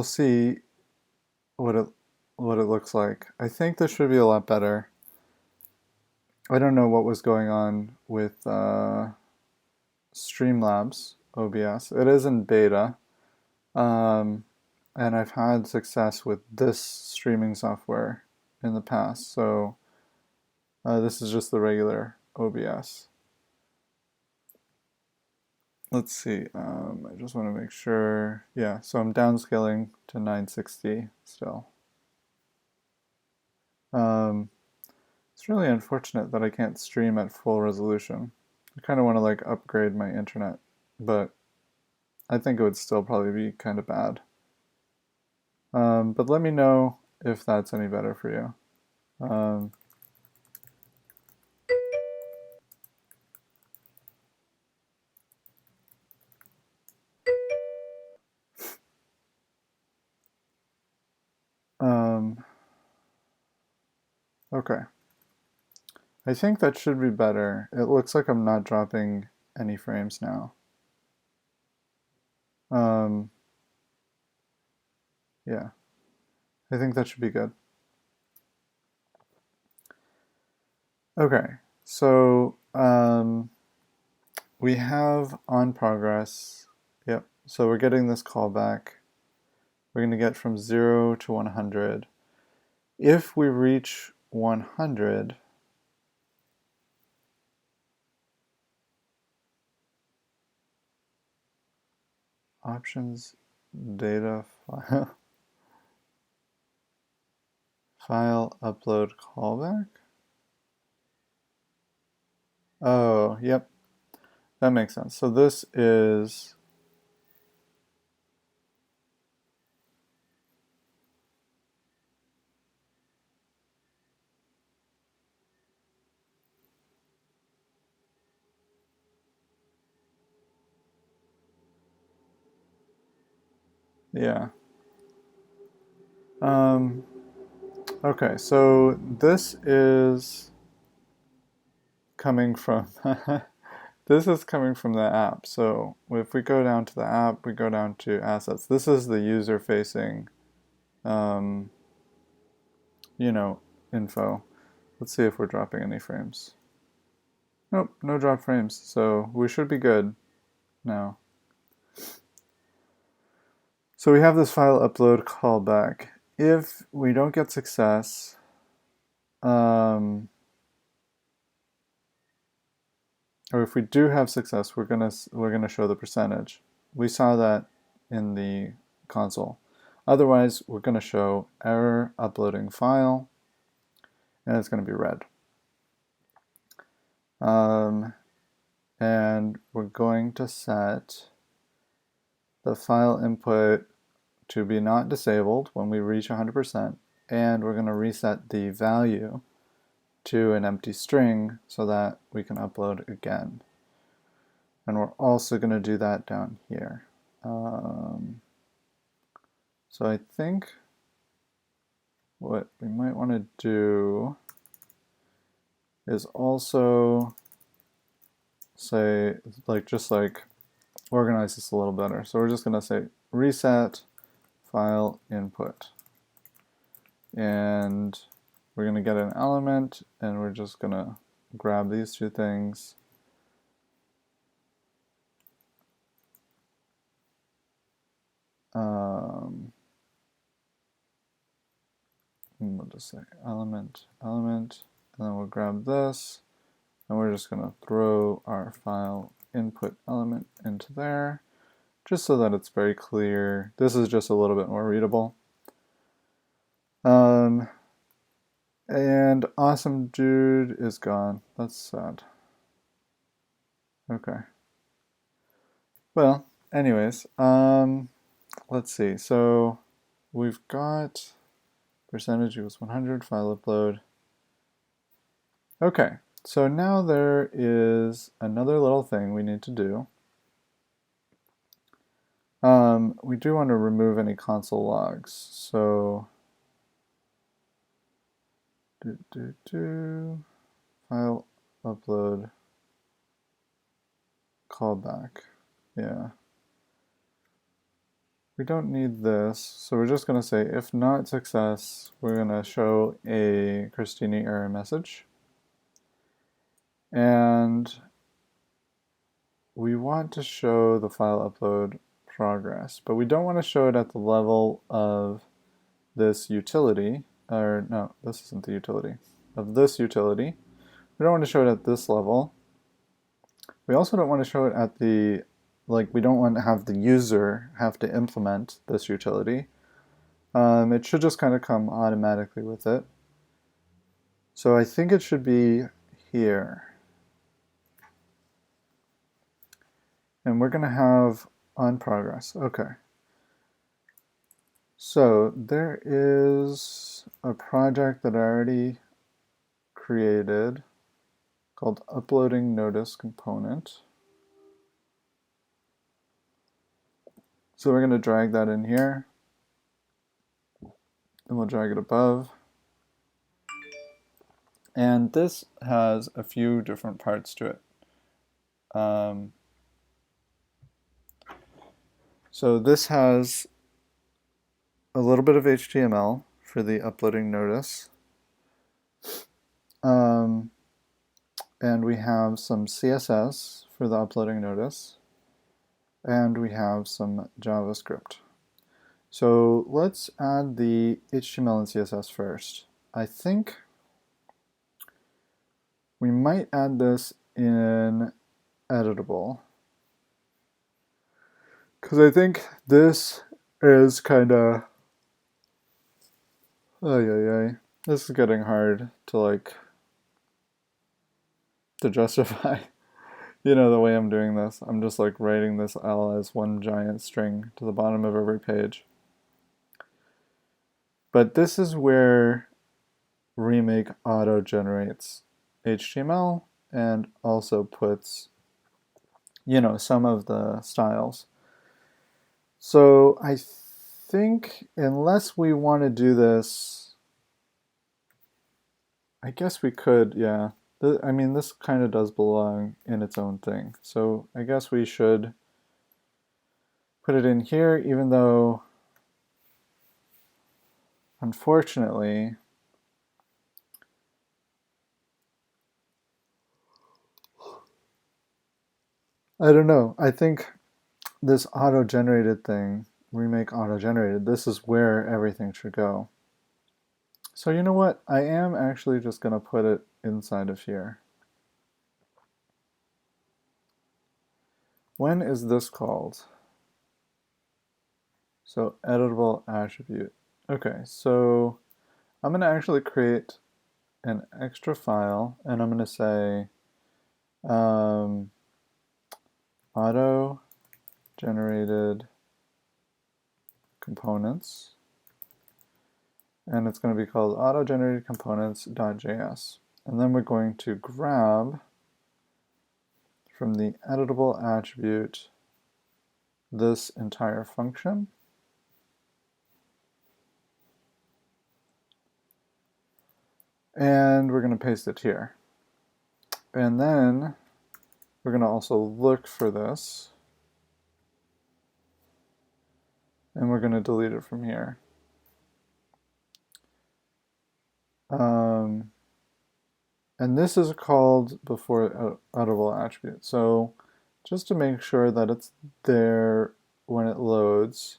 we'll see what it looks like. I think this should be a lot better. I don't know what was going on with Streamlabs OBS. It is in beta, um, and I've had success with this streaming software in the past. So this is just the regular OBS. Let's see. I just want to make sure. Yeah, so I'm downscaling to 960 still. It's really unfortunate that I can't stream at full resolution. I kind of want to like upgrade my internet, but I think it would still probably be kind of bad. But let me know if that's any better for you. Um, okay. I think that should be better. It looks like I'm not dropping any frames now. Um, yeah, I think that should be good. Okay, so we have on progress. Yep, so we're getting this callback. We're going to get from 0 to 100. If we reach 100, options, data file, file upload callback. Oh, yep, that makes sense. So this is yeah. Um, okay, so this is coming from this is coming from the app. So if we go down to the app, we go down to assets. This is the user-facing, um, you know, info. Let's see if we're dropping any frames. Nope, no drop frames. So we should be good now. So we have this file upload callback. If we don't get success, or if we do have success, we're gonna show the percentage. We saw that in the console. Otherwise, we're gonna show error uploading file, and it's gonna be red. And we're going to set the file input to be not disabled when we reach 100%, and we're going to reset the value to an empty string so that we can upload again. And we're also going to do that down here. So I think what we might want to do is also say, just organize this a little better. So we're just going to say reset file input. And we're going to get an element, and we're just going to grab these two things. We'll just say element, and then we'll grab this, and we're just going to throw our file input element into there, just so that it's very clear. This is just a little bit more readable. And awesome dude is gone. That's sad. Okay. Well, anyways, let's see. So we've got percentage equals 100, file upload. Okay, so now there is another little thing we need to do. We do want to remove any console logs. So file upload callback. Yeah. we don't need this, so we're just going to say if not success, we're going to show a Christini error message. And we want to show the file upload progress, but we don't want to show it at the level of this utility, or no, this isn't the utility, of this utility. We don't want to show it at this level. We also don't want to show it at the, like, we don't want to have the user have to implement this utility. It should just kind of come automatically with it. So I think it should be here. And we're going to have on progress. Okay. So there is a project that I already created called uploading notice component. So we're going to drag that in here, and we'll drag it above. And this has a few different parts to it. So this has a little bit of HTML for the uploading notice. And we have some CSS for the uploading notice. And we have some JavaScript. So let's add the HTML and CSS first. I think we might add this in editable, because I think this is kind of, this is getting hard to to justify. You know, the way I'm doing this, I'm just like writing this L as one giant string to the bottom of every page. But this is where Remake auto-generates HTML and also puts, some of the styles. So I think unless we want to do this, I guess we could, yeah. I mean, this kind of does belong in its own thing. So I guess we should put it in here, even though, unfortunately, I don't know. I think this auto-generated thing, Remake auto-generated, this is where everything should go. So you know what? I am actually just going to put it inside of here. When is this called? So editable attribute. Okay, so I'm going to actually create an extra file, and I'm going to say auto-generated components, and it's going to be called auto-generated components.js. And then we're going to grab from the editable attribute this entire function. And we're going to paste it here. And then we're going to also look for this. And we're going to delete it from here. And this is called before editable attribute. So just to make sure that it's there when it loads,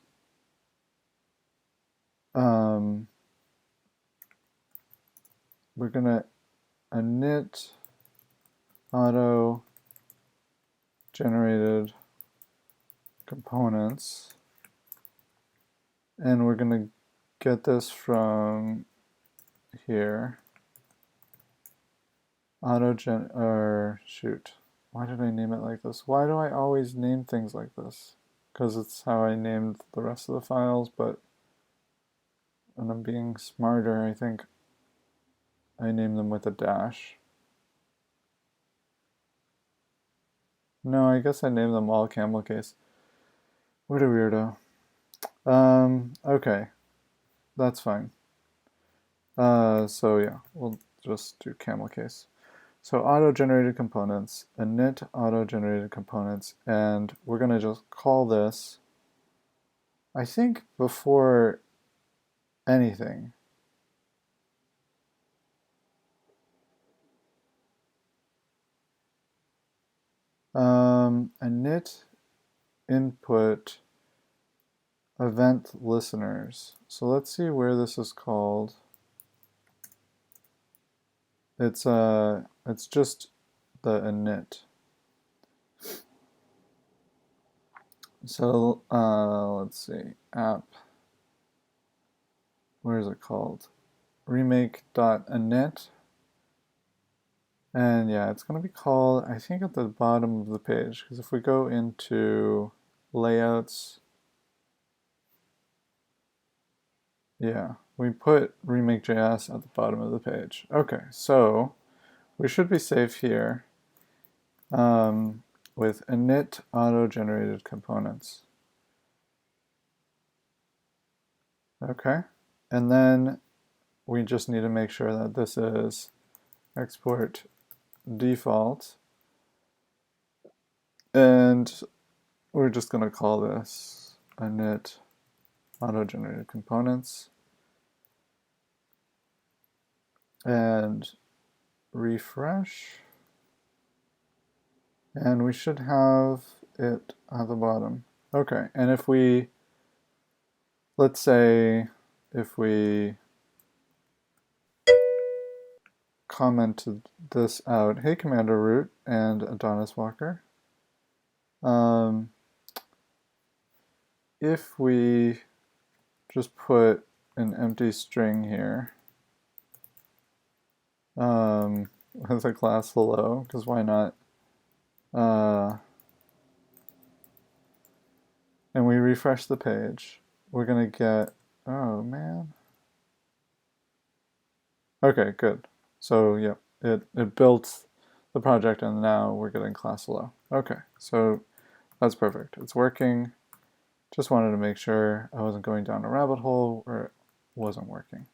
we're going to init auto generated components, and we're going to get this from here. Why did I name it like this? Why do I always name things like this? Because it's how I named the rest of the files, but when I'm being smarter, I think I name them with a dash. No, I guess I named them all camel case. What a weirdo. Okay, that's fine. So yeah, we'll just do camel case. So auto-generated components, init auto-generated components, and we're going to just call this I think before anything, init input event listeners. So let's see where this is called. It's just the init. So let's see, app. Where is it called? Remake.init. And yeah, it's going to be called, I think, at the bottom of the page, because if we go into layouts, yeah, we put remake.js at the bottom of the page. Okay, so we should be safe here with init auto-generated components. Okay, and then we just need to make sure that this is export default, and we're just going to call this init auto-generated components and refresh, and we should have it at the bottom. Okay, and if we, let's say, if we commented this out, hey Commander Root and Adonis Walker, if we just put an empty string here with a class hello, because why not? And we refresh the page, we're gonna get, oh man. Okay, good. So yeah, it built the project and now we're getting class hello. Okay, so that's perfect. It's working. Just wanted to make sure I wasn't going down a rabbit hole where it wasn't working.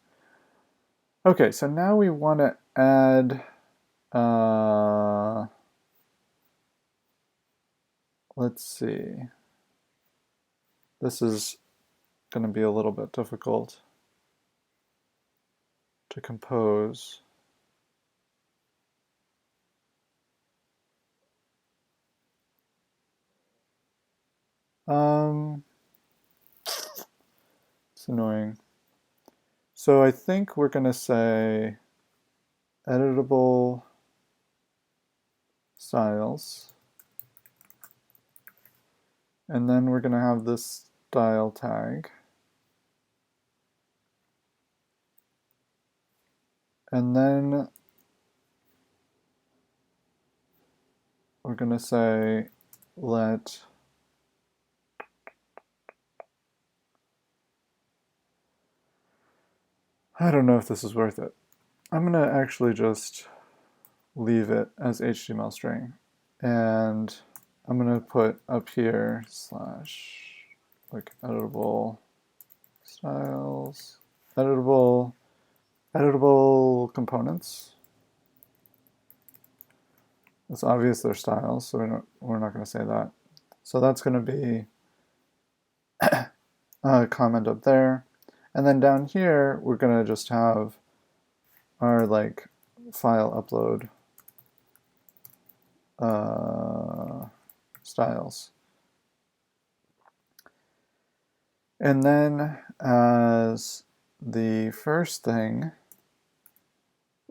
Okay, so now we want to add, let's see. This is going to be a little bit difficult to compose. It's annoying. So I think we're going to say editable styles. And then we're going to have this style tag. And then we're going to say let I don't know if this is worth it. I'm going to actually just leave it as HTML string. And I'm going to put up here slash like editable styles, editable components. It's obvious they're styles, so we're not going to say that. So that's going to be a comment up there. And then down here, we're going to just have our like file upload styles. And then as the first thing,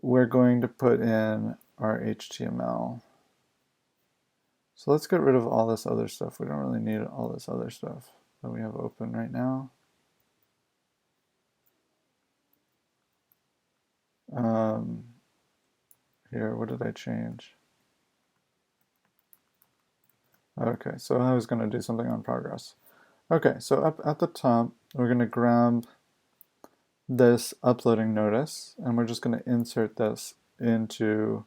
we're going to put in our HTML. So let's get rid of all this other stuff. We don't really need all this other stuff that we have open right now. Here, what did I change? Okay, so I was going to do something on progress. Okay, so up at the top, we're going to grab this uploading notice, and we're just going to insert this into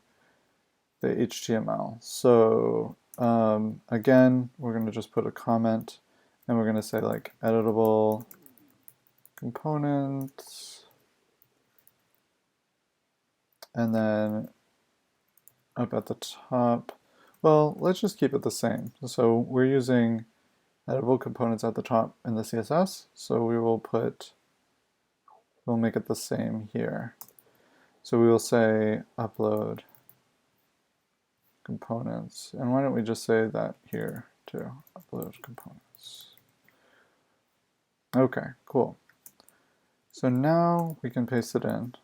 the HTML. So again, we're going to just put a comment, and we're going to say like editable components, and then up at the top, well, let's just keep it the same. So we're using editable components at the top in the CSS. So we'll make it the same here. So we will say upload components. And why don't we just say that here too, upload components. Okay, cool. So now we can paste it in.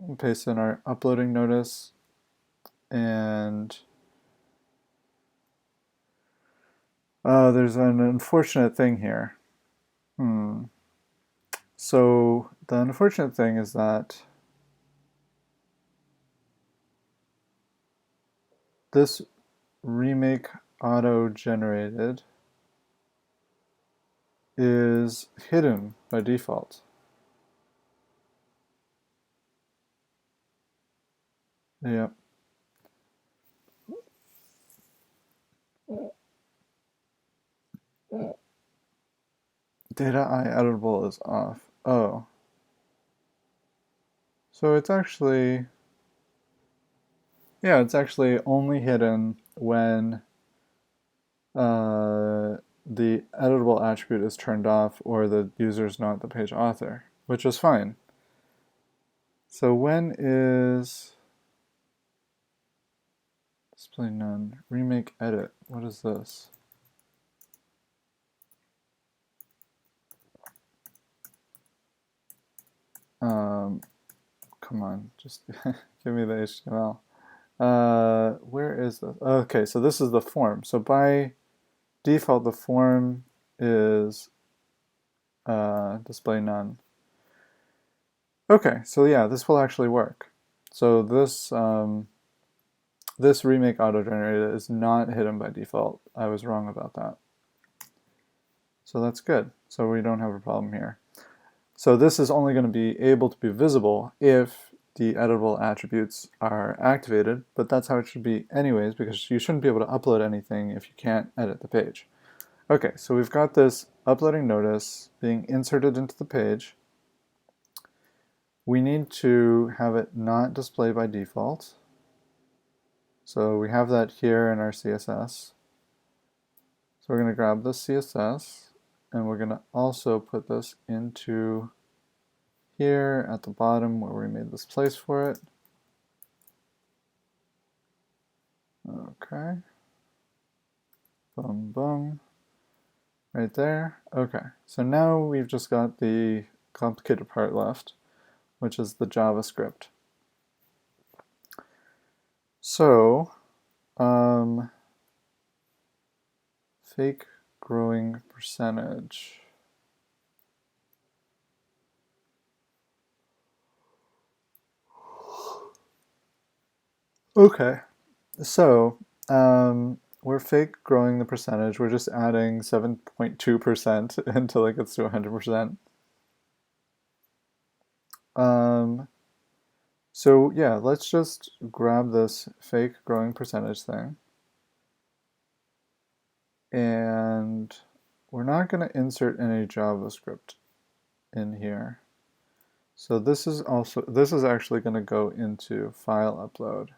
We'll paste in our uploading notice, and there's an unfortunate thing here. So the unfortunate thing is that this remake auto-generated is hidden by default. Yep. Data I editable is off. Oh. So it's actually, yeah, it's actually only hidden when the editable attribute is turned off or the user is not the page author, which is fine. So when is display none, remake edit, what is this? Come on, just give me the HTML. Where is this? Okay, so this is the form. So by default, the form is display none. Okay, so yeah, this will actually work. So this remake auto-generated is not hidden by default. I was wrong about that. So that's good. So we don't have a problem here. So this is only going to be able to be visible if the editable attributes are activated, but that's how it should be anyways, because you shouldn't be able to upload anything if you can't edit the page. Okay, so we've got this uploading notice being inserted into the page. We need to have it not display by default. So we have that here in our CSS. So we're going to grab this CSS, and we're going to also put this into here at the bottom where we made this place for it. Okay. Boom, boom. Right there. Okay. So now we've just got the complicated part left, which is the JavaScript. So, fake growing percentage. Okay, so we're fake growing the percentage. We're just adding 7.2% until it gets to 100%. So yeah, let's just grab this fake growing percentage thing. And we're not going to insert any JavaScript in here. So this is actually going to go into file upload.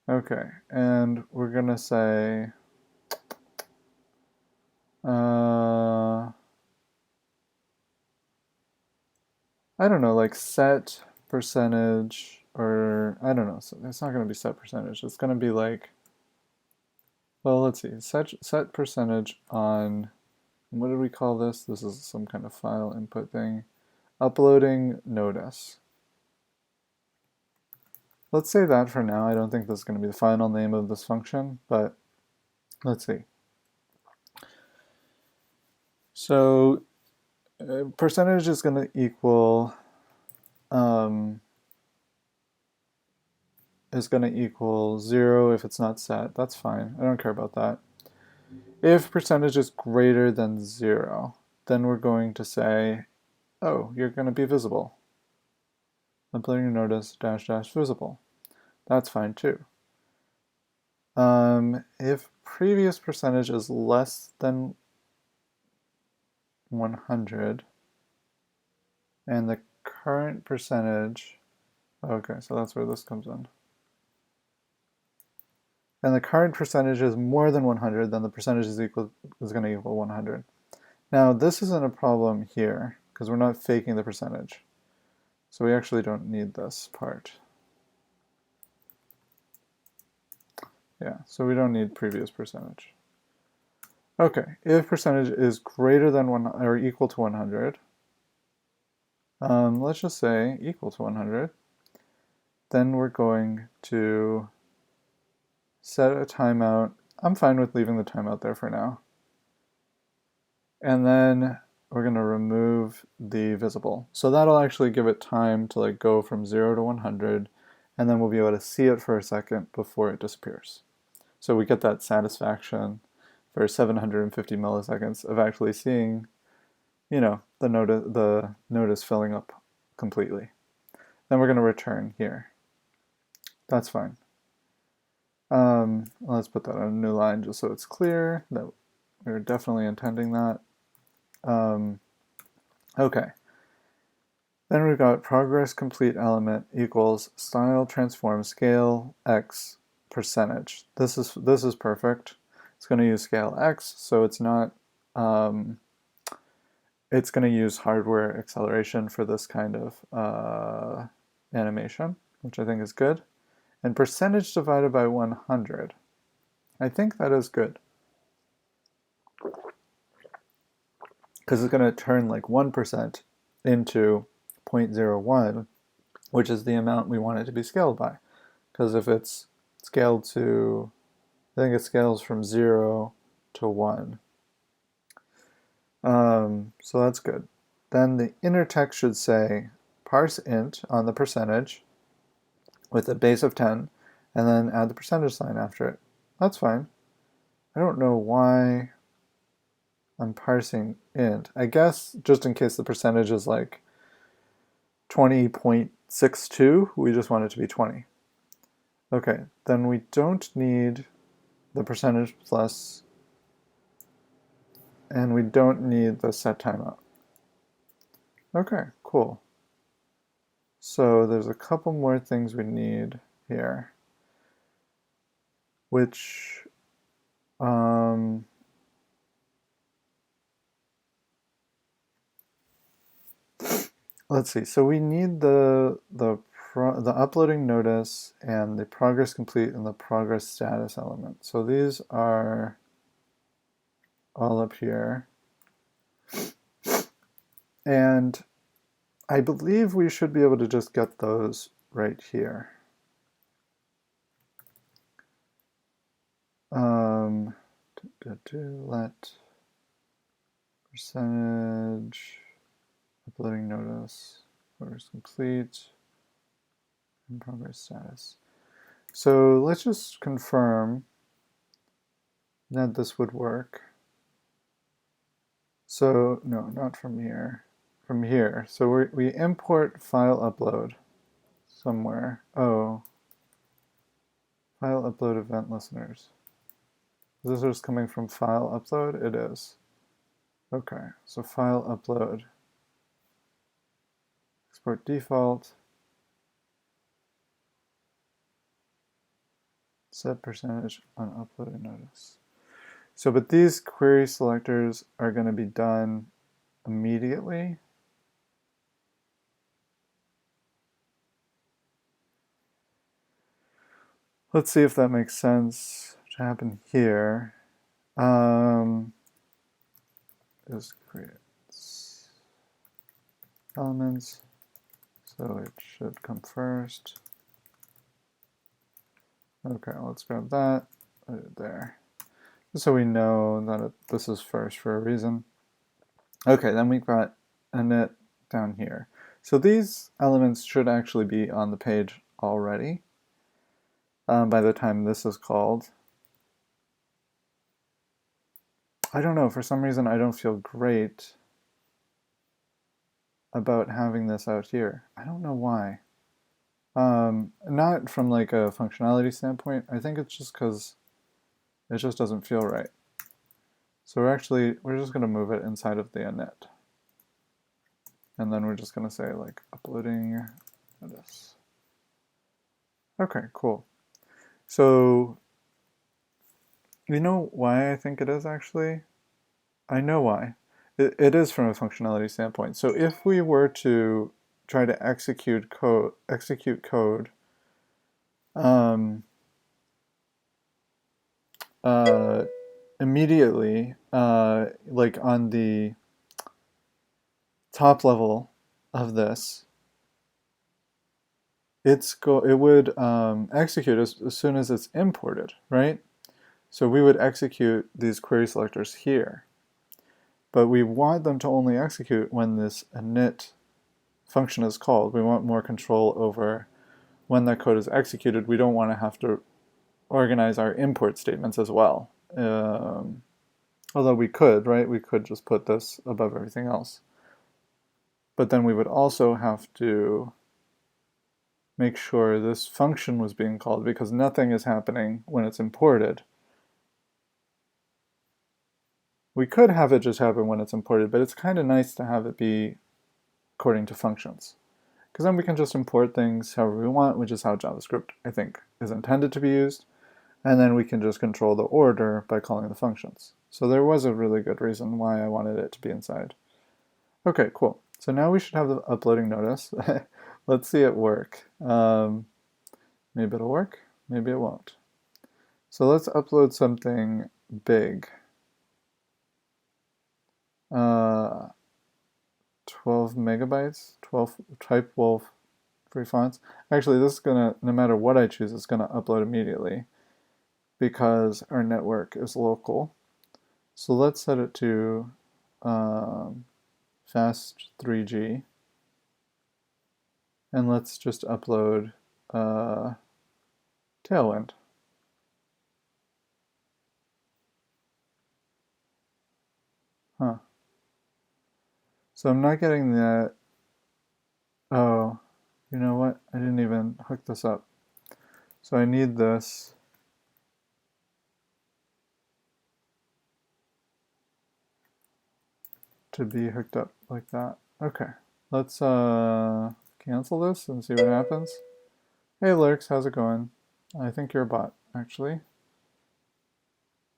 Okay, and we're going to say I don't know, like set percentage, or I don't know. So it's not going to be set percentage. It's going to be like, well, let's see, set percentage on, what did we call this? This is some kind of file input thing. Uploading notice. Let's say that for now. I don't think this is going to be the final name of this function, but let's see. So percentage is going to equal 0 if it's not set. That's fine. I don't care about that. If percentage is greater than 0, then we're going to say, oh, you're going to be visible. Uploading notice dash dash visible. That's fine too. If previous percentage is less than 100 and the current percentage, okay, so that's where this comes in. and the current percentage is more than 100, then the percentage is going to equal 100. Now this isn't a problem here because we're not faking the percentage. So we actually don't need this part. Yeah, so we don't need previous percentage. Okay, if percentage is greater than or equal to 100, let's just say equal to 100, then we're going to set a timeout. I'm fine with leaving the timeout there for now. And then we're going to remove the visible. So that'll actually give it time to like go from 0 to 100, and then we'll be able to see it for a second before it disappears. So we get that satisfaction for 750 milliseconds of actually seeing, you know, the notice filling up completely. Then we're going to return here. That's fine. Let's put that on a new line just so it's clear that we're definitely intending that. Okay. Then we've got progress complete element equals style transform scale x percentage. This is perfect. It's going to use scale x, so it's not. It's going to use hardware acceleration for this kind of animation, which I think is good. And percentage divided by 100. I think that is good. Because it's going to turn like 1% into 0.01, which is the amount we want it to be scaled by. Because if it's scaled to, I think it scales from 0 to 1. So that's good. Then the inner text should say parse int on the percentage with a base of 10, and then add the percentage sign after it. That's fine. I don't know why I'm parsing int. I guess just in case the percentage is like 20.62, we just want it to be 20. Okay, then we don't need the percentage plus, and we don't need the set timeout. Okay, cool. So there's a couple more things we need here, which let's see. So we need the uploading notice and the progress complete and the progress status element. So these are all up here. And I believe we should be able to just get those right here. Let percentage uploading notice progress complete and progress status. So let's just confirm that this would work. So no, not from here. From here. So we import file upload somewhere. Oh, file upload event listeners. Is this just coming from file upload? It is. Okay, so file upload. Export default. Set percentage on uploaded notice. So, but these query selectors are going to be done immediately. Let's see if that makes sense to happen here. Just creates elements, so it should come first. Okay, let's grab that, put it there. Just so we know that this is first for a reason. Okay, then we've got init down here. So these elements should actually be on the page already by the time this is called. I don't know, for some reason I don't feel great about having this out here. I don't know why. Not from like a functionality standpoint. I think it's just because it just doesn't feel right. So we're just going to move it inside of the init. And then we're just going to say like uploading notice. Okay, cool. So You know why I think it is actually? I know why. It is from a functionality standpoint. So if we were to try to execute code um, uh, immediately, like on the top level of this, it would execute as soon as it's imported, right? So we would execute these query selectors here, but we want them to only execute when this init function is called. We want more control over when that code is executed. We don't want to have to organize our import statements as well. Although we could, right? We could just put this above everything else. But then we would also have to make sure this function was being called because nothing is happening when it's imported. We could have it just happen when it's imported, but it's kind of nice to have it be according to functions. Because then we can just import things however we want, which is how JavaScript, I think, is intended to be used. And then we can just control the order by calling the functions. So there was a really good reason why I wanted it to be inside. Okay, cool. So now we should have the uploading notice. Let's see it work. Maybe it'll work, maybe it won't. So let's upload something big. 12 megabytes, 12 type wolf free fonts. Actually, this is gonna, no matter what I choose, it's gonna upload immediately because our network is local. So let's set it to fast 3G, and let's just upload Tailwind. Huh. So I'm not getting that. Oh, you know what? I didn't even hook this up. So I need this. To be hooked up like that. Okay. Let's cancel this and see what happens. Hey Lurks, how's it going? I think you're a bot, actually.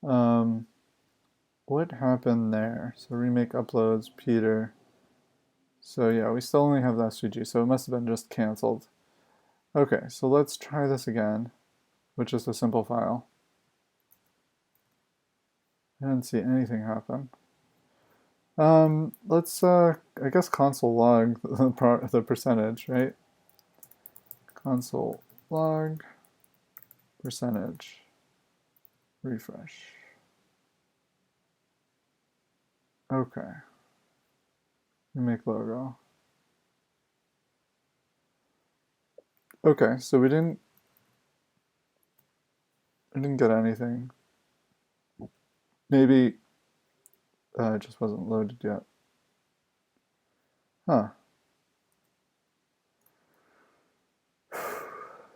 Um, what happened there? So remake uploads, Peter. So yeah, we still only have the SVG, so it must have been just canceled. Okay, so let's try this again, which is a simple file. I didn't see anything happen. Let's I guess console log the percentage, right? Console log percentage. Refresh. Okay. Remake logo. Okay, so we didn't get anything. Maybe it just wasn't loaded yet. Huh.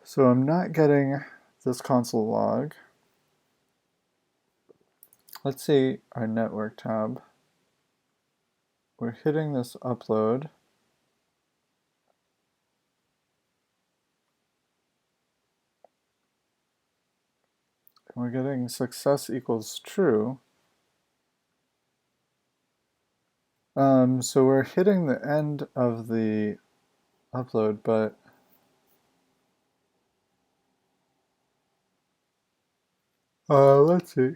So I'm not getting this console log. Let's see our network tab. We're hitting this upload. And we're getting success equals true. So we're hitting the end of the upload, but let's see.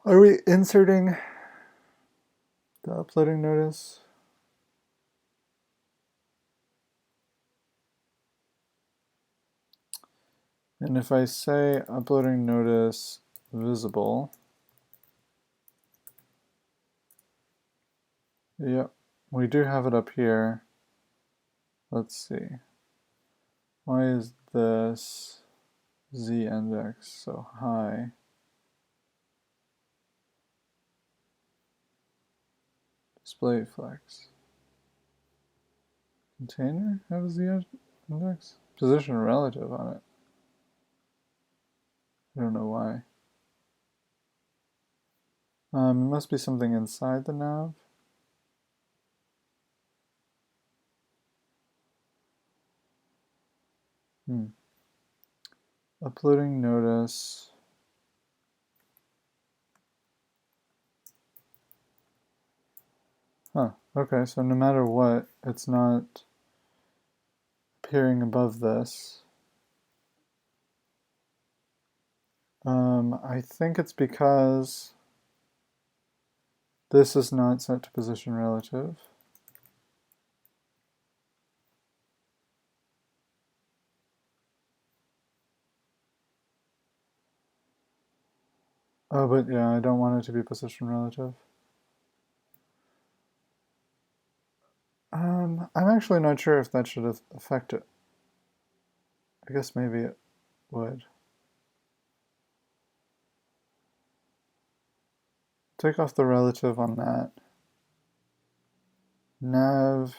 Are we inserting the uploading notice? And if I say uploading notice visible, yep, we do have it up here. Let's see. Why is this z index so high? Display flex. Container have a z index? Position relative on it. I don't know why. It must be something inside the nav. Uploading notice Huh, okay, so no matter what, it's not appearing above this. I think it's because this is not set to position relative. Oh, but yeah, I don't want it to be position relative. I'm actually not sure if that should affect it. I guess maybe it would. Take off the relative on that. Nav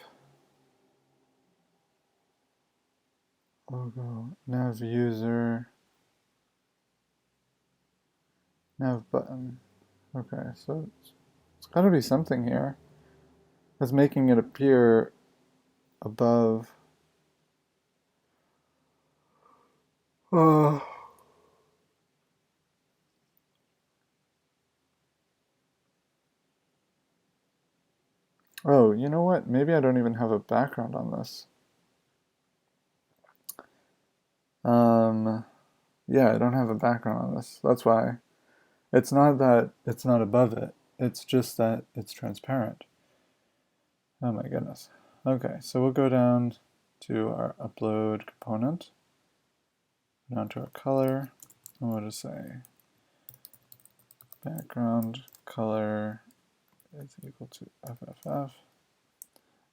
logo, nav user, nav button. Okay, so it's got to be something here that's making it appear above. Oh. Oh, you know what? Maybe I don't even have a background on this. Yeah, I don't have a background on this. That's why. It's not that it's not above it. It's just that it's transparent. Oh my goodness. Okay, so we'll go down to our upload component, down to our color, and we'll just say background color is equal to FFF.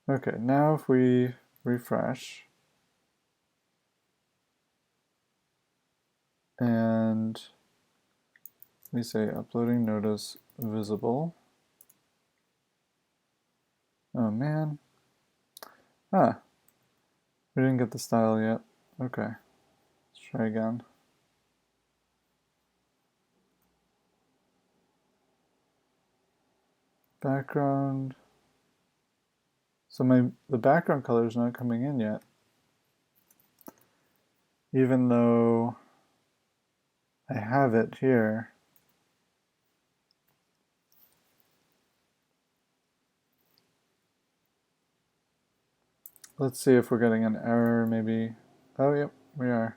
Okay, now if we refresh and we say uploading notice visible. Oh man. Ah, we didn't get the style yet. Okay, let's try again. Background. So the background color is not coming in yet, even though I have it here. Let's see if we're getting an error, maybe. Oh, yep, we are.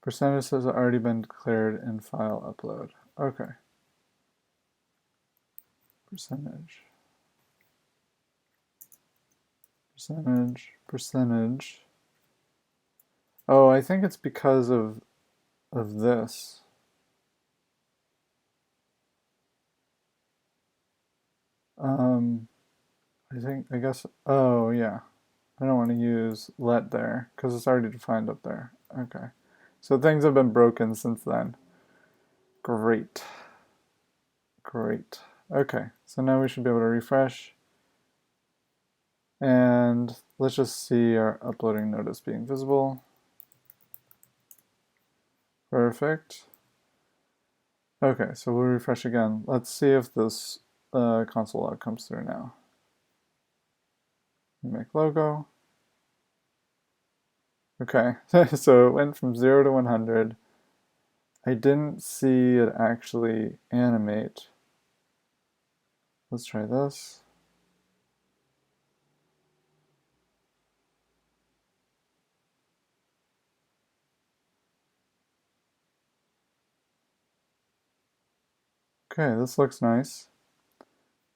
Percentage has already been declared in file upload. Okay. Percentage. Percentage. Oh, I think it's because of this. I guess, oh yeah. I don't want to use let there because it's already defined up there. Okay. So things have been broken since then. Great. Great. Okay, so now we should be able to refresh. And let's just see our uploading notice being visible. Perfect. Okay, so we'll refresh again. Let's see if this console log comes through now. Make logo. Okay, so it went from 0 to 100. I didn't see it actually animate. Let's try this. Okay, this looks nice.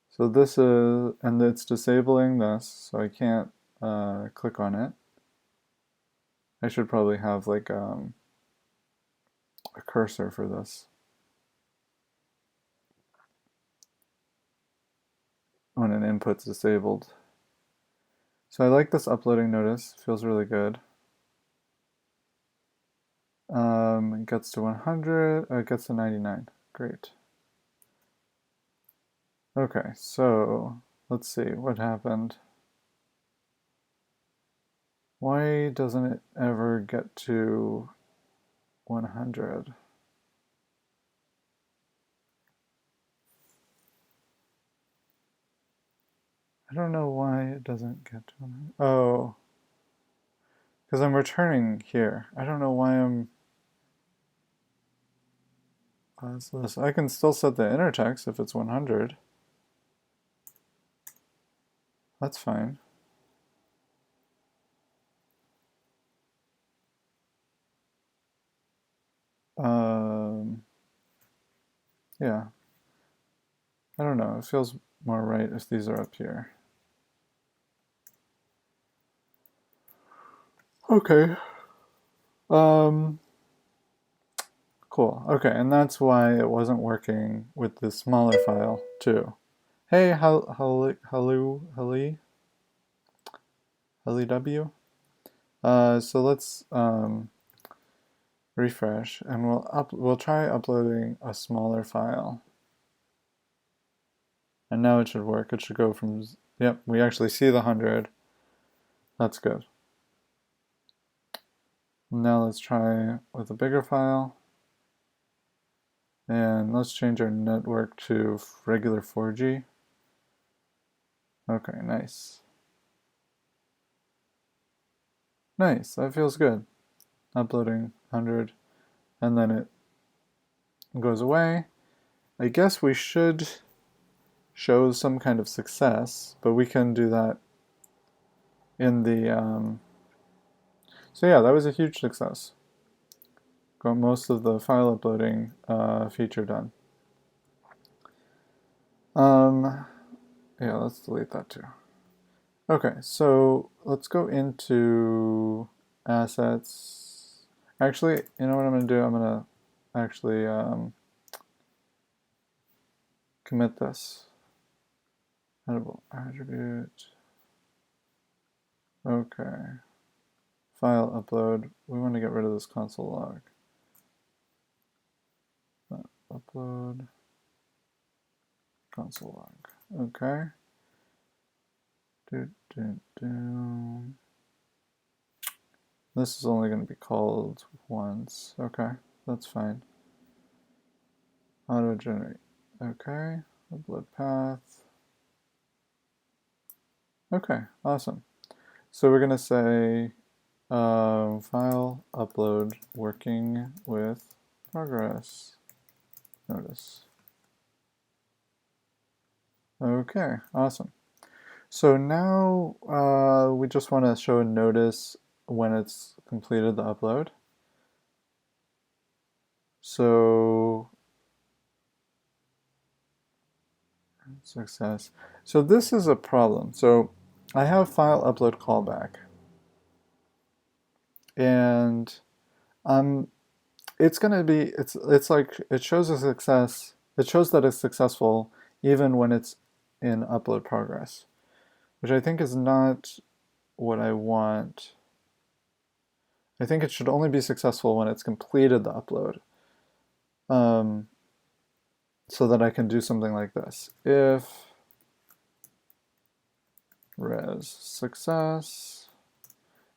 So this is, and it's disabling this, so I can't click on it. I should probably have like a cursor for this when an input's disabled. So I like this uploading notice, feels really good. It gets to 100, it gets to 99, great. Okay, so let's see what happened. Why doesn't it ever get to 100? I don't know why it doesn't get to 100. Oh, because I'm returning here. I don't know why I'm... That's this. I can still set the inner text if it's 100. That's fine. Yeah. I don't know. It feels more right if these are up here. Okay. Cool. Okay, and that's why it wasn't working with the smaller file too. Hey, Helly W. So let's refresh, and we'll try uploading a smaller file. And now it should work. It should go from, yep, we actually see the 100. That's good. Now let's try with a bigger file. And let's change our network to regular 4G. Okay, nice. Nice, that feels good. Uploading 100, and then it goes away. I guess we should show some kind of success, but we can do that in the, so yeah, that was a huge success. Got most of the file uploading feature done. Yeah, let's delete that too. Okay, so let's go into assets. Actually, you know what I'm going to do? I'm going to actually commit this. Editable attribute. Okay. File upload. We want to get rid of this console log. Upload console log. Okay. This is only going to be called once. Okay, that's fine. Auto generate. Okay. Upload path. Okay, awesome. So we're going to say file upload working with progress. Notice. Okay, awesome. So now we just want to show a notice when it's completed the upload. So success. So this is a problem. So I have file upload callback, and it's gonna be it's like it shows a success. It shows that it's successful even when it's in upload progress, which I think is not what I want. I think it should only be successful when it's completed the upload. So that I can do something like this. If res success,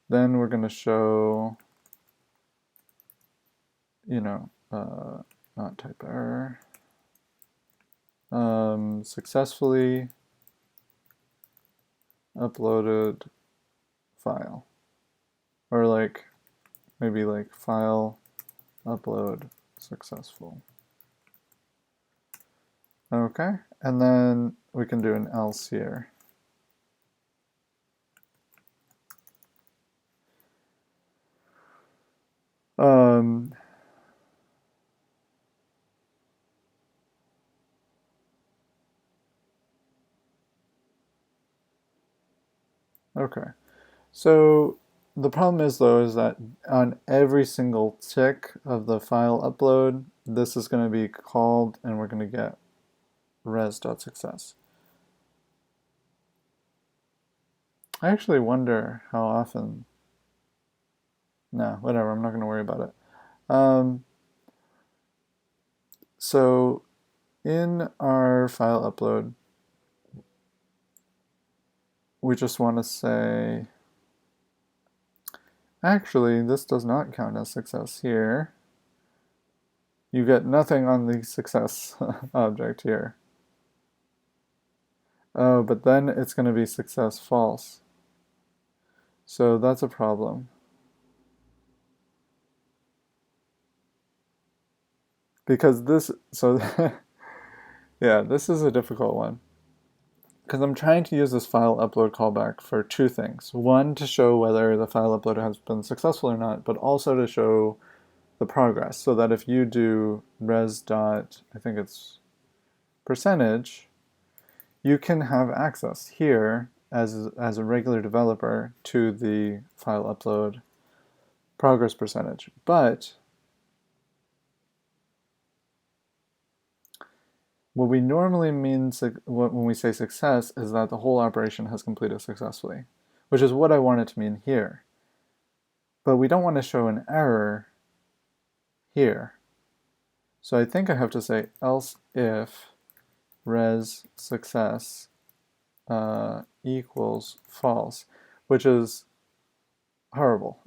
then we're going to show, you know, not type error, successfully uploaded file, or like maybe like file upload successful. Okay, and then we can do an else here. Okay, so the problem is though is that on every single tick of the file upload, this is going to be called and we're going to get res.success. I actually wonder how often. No, whatever, I'm not going to worry about it. So in our file upload, we just want to say, actually, this does not count as success here. You get nothing on the success object here. Oh, but then it's going to be success false. So that's a problem. because this, so yeah, this is a difficult one. Because I'm trying to use this file upload callback for two things. One, to show whether the file upload has been successful or not, but also to show the progress, so that if you do res dot, I think it's percentage, you can have access here as a regular developer to the file upload progress percentage. But what we normally mean when we say success is that the whole operation has completed successfully, which is what I want it to mean here. But we don't want to show an error here. So I think I have to say else if res success equals false, which is horrible.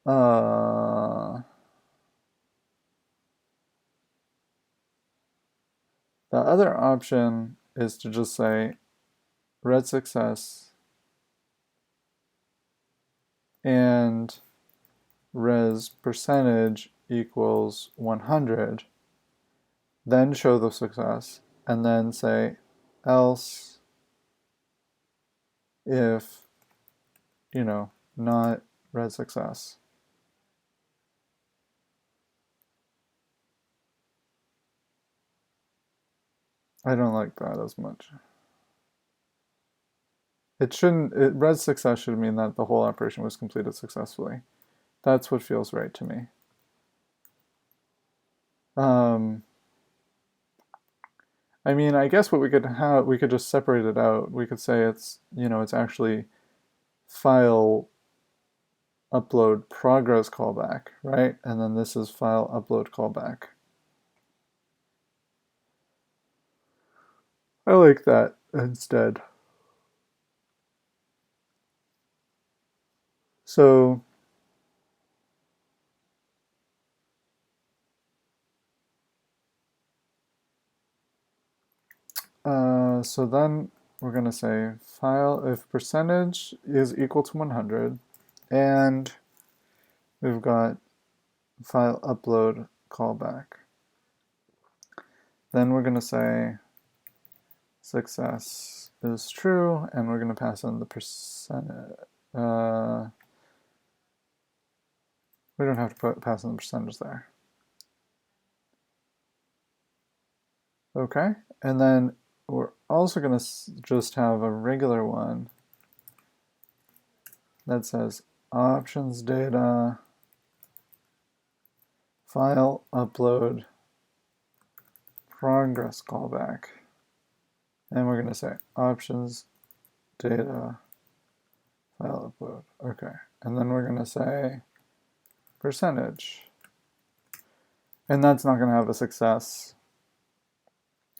uh, the other option is to just say res success and res percentage equals 100, then show the success, and then say else if, not res success. I don't like that as much. It shouldn't, res success should mean that the whole operation was completed successfully. That's what feels right to me. I mean, I guess what we could just separate it out. We could say it's actually file upload progress callback, right? And then this is file upload callback. I like that instead. So so then we're going to say file if percentage is equal to 100, and we've got file upload callback. Then we're going to say success is true, and we're going to pass in the percentage. We don't have to pass in the percentage there. Okay, and then we're also going to just have a regular one that says options data file upload progress callback. And we're going to say options data file upload. Okay, and then we're going to say percentage. And that's not going to have a success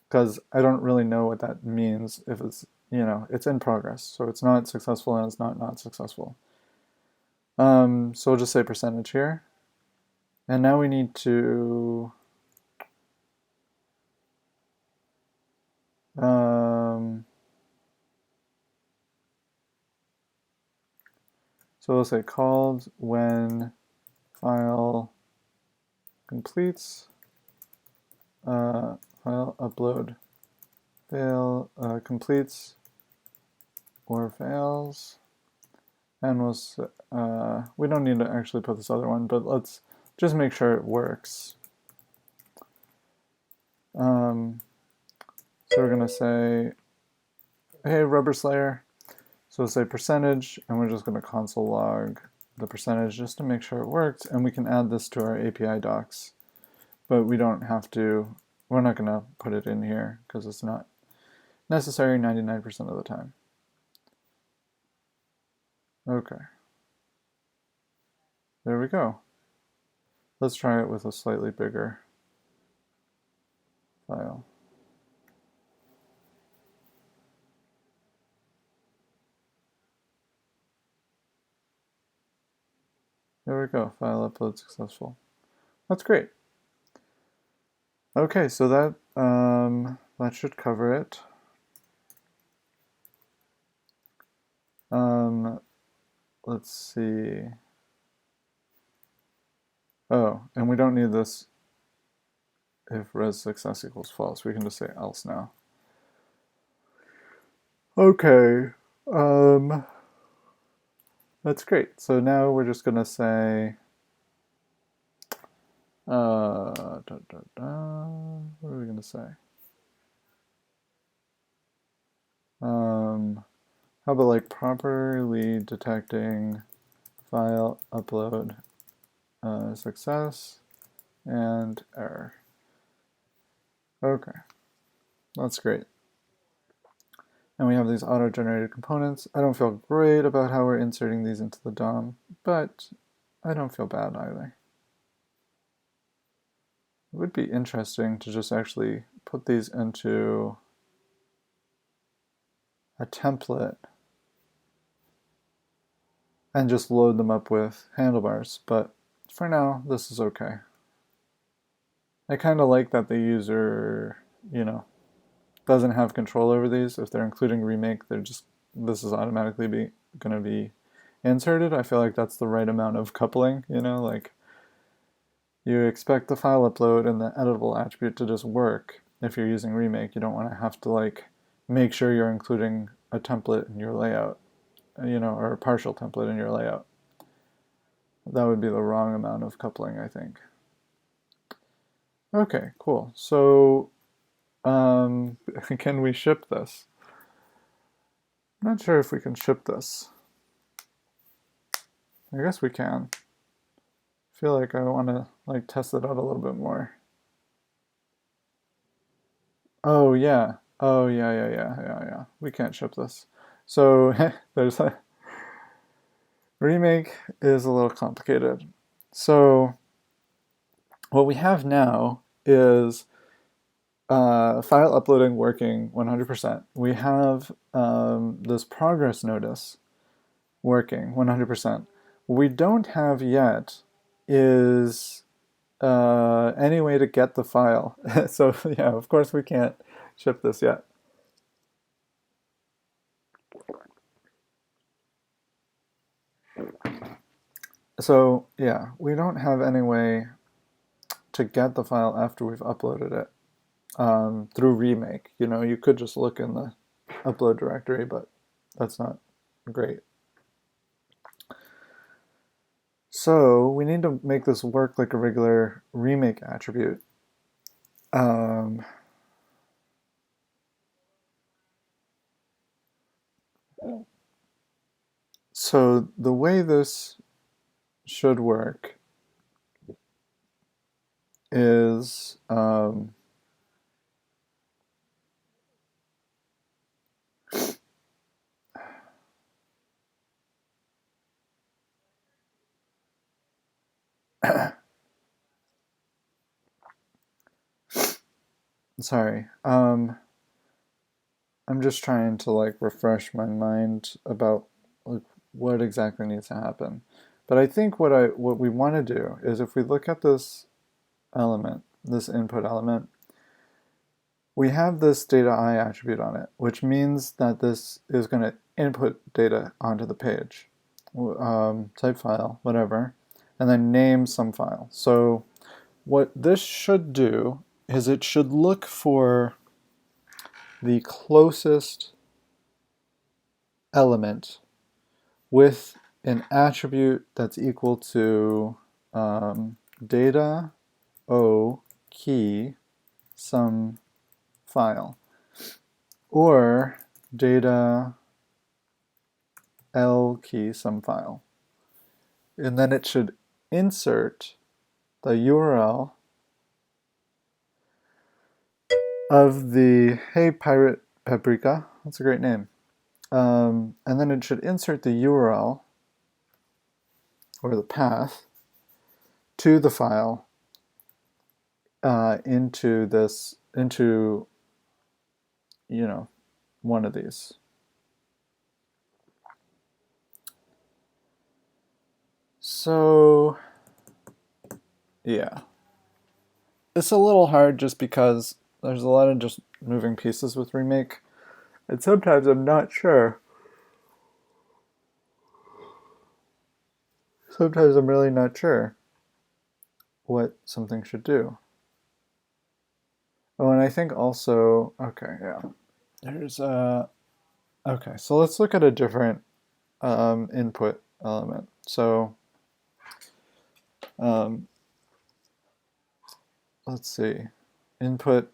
because I don't really know what that means if it's, it's in progress. So it's not successful and it's not successful. So we'll just say percentage here. And now we need to so we'll say called when file completes, file upload completes or fails, and we don't need to actually put this other one, but let's just make sure it works. So we're going to say, hey, Rubber Slayer. So we'll say percentage, and we're just going to console log the percentage just to make sure it works, and we can add this to our API docs. But we don't have to, we're not going to put it in here because it's not necessary 99% of the time. Okay. There we go. Let's try it with a slightly bigger file. There we go, file upload successful. That's great. Okay, so that should cover it. Let's see. Oh, and we don't need this if res success equals false. We can just say else now. Okay, that's great. So now we're just gonna say, what are we gonna say? How about like properly detecting file upload success and error. Okay, that's great. And we have these auto-generated components. I don't feel great about how we're inserting these into the DOM, but I don't feel bad either. It would be interesting to just actually put these into a template and just load them up with handlebars, but for now, this is okay. I kind of like that the user, doesn't have control over these. If they're including remake, this is automatically going to be inserted. I feel like that's the right amount of coupling, like you expect the file upload and the editable attribute to just work. If you're using remake, you don't want to have to like make sure you're including a template in your layout, or a partial template in your layout. That would be the wrong amount of coupling, I think. Okay, cool. So can we ship this? I'm not sure if we can ship this. I guess we can. I feel like I want to like test it out a little bit more. Oh yeah. Oh yeah. We can't ship this. So there's a remake is a little complicated. So what we have now is file uploading working 100%. We have this progress notice working 100%. What we don't have yet is any way to get the file. So yeah, of course we can't ship this yet. So yeah, we don't have any way to get the file after we've uploaded it through Remake. You could just look in the upload directory, but that's not great. So we need to make this work like a regular Remake attribute. So the way this should work is sorry. I'm just trying to like refresh my mind about like what exactly needs to happen. But I think what we want to do is if we look at this element, this input element, we have this data I attribute on it, which means that this is going to input data onto the page, type file, whatever, and then name some file. So what this should do is it should look for the closest element with an attribute that's equal to data O key some file, or data L key some file. And then it should insert the URL of the Hey Pirate Paprika, that's a great name. And then it should insert the URL or the path to the file into one of these. So yeah, it's a little hard just because there's a lot of just moving pieces with Remake, and sometimes I'm not sure. Sometimes I'm really not sure what something should do. Oh, and I think also, okay, yeah. There's okay, so let's look at a different input element. So um, let's see, input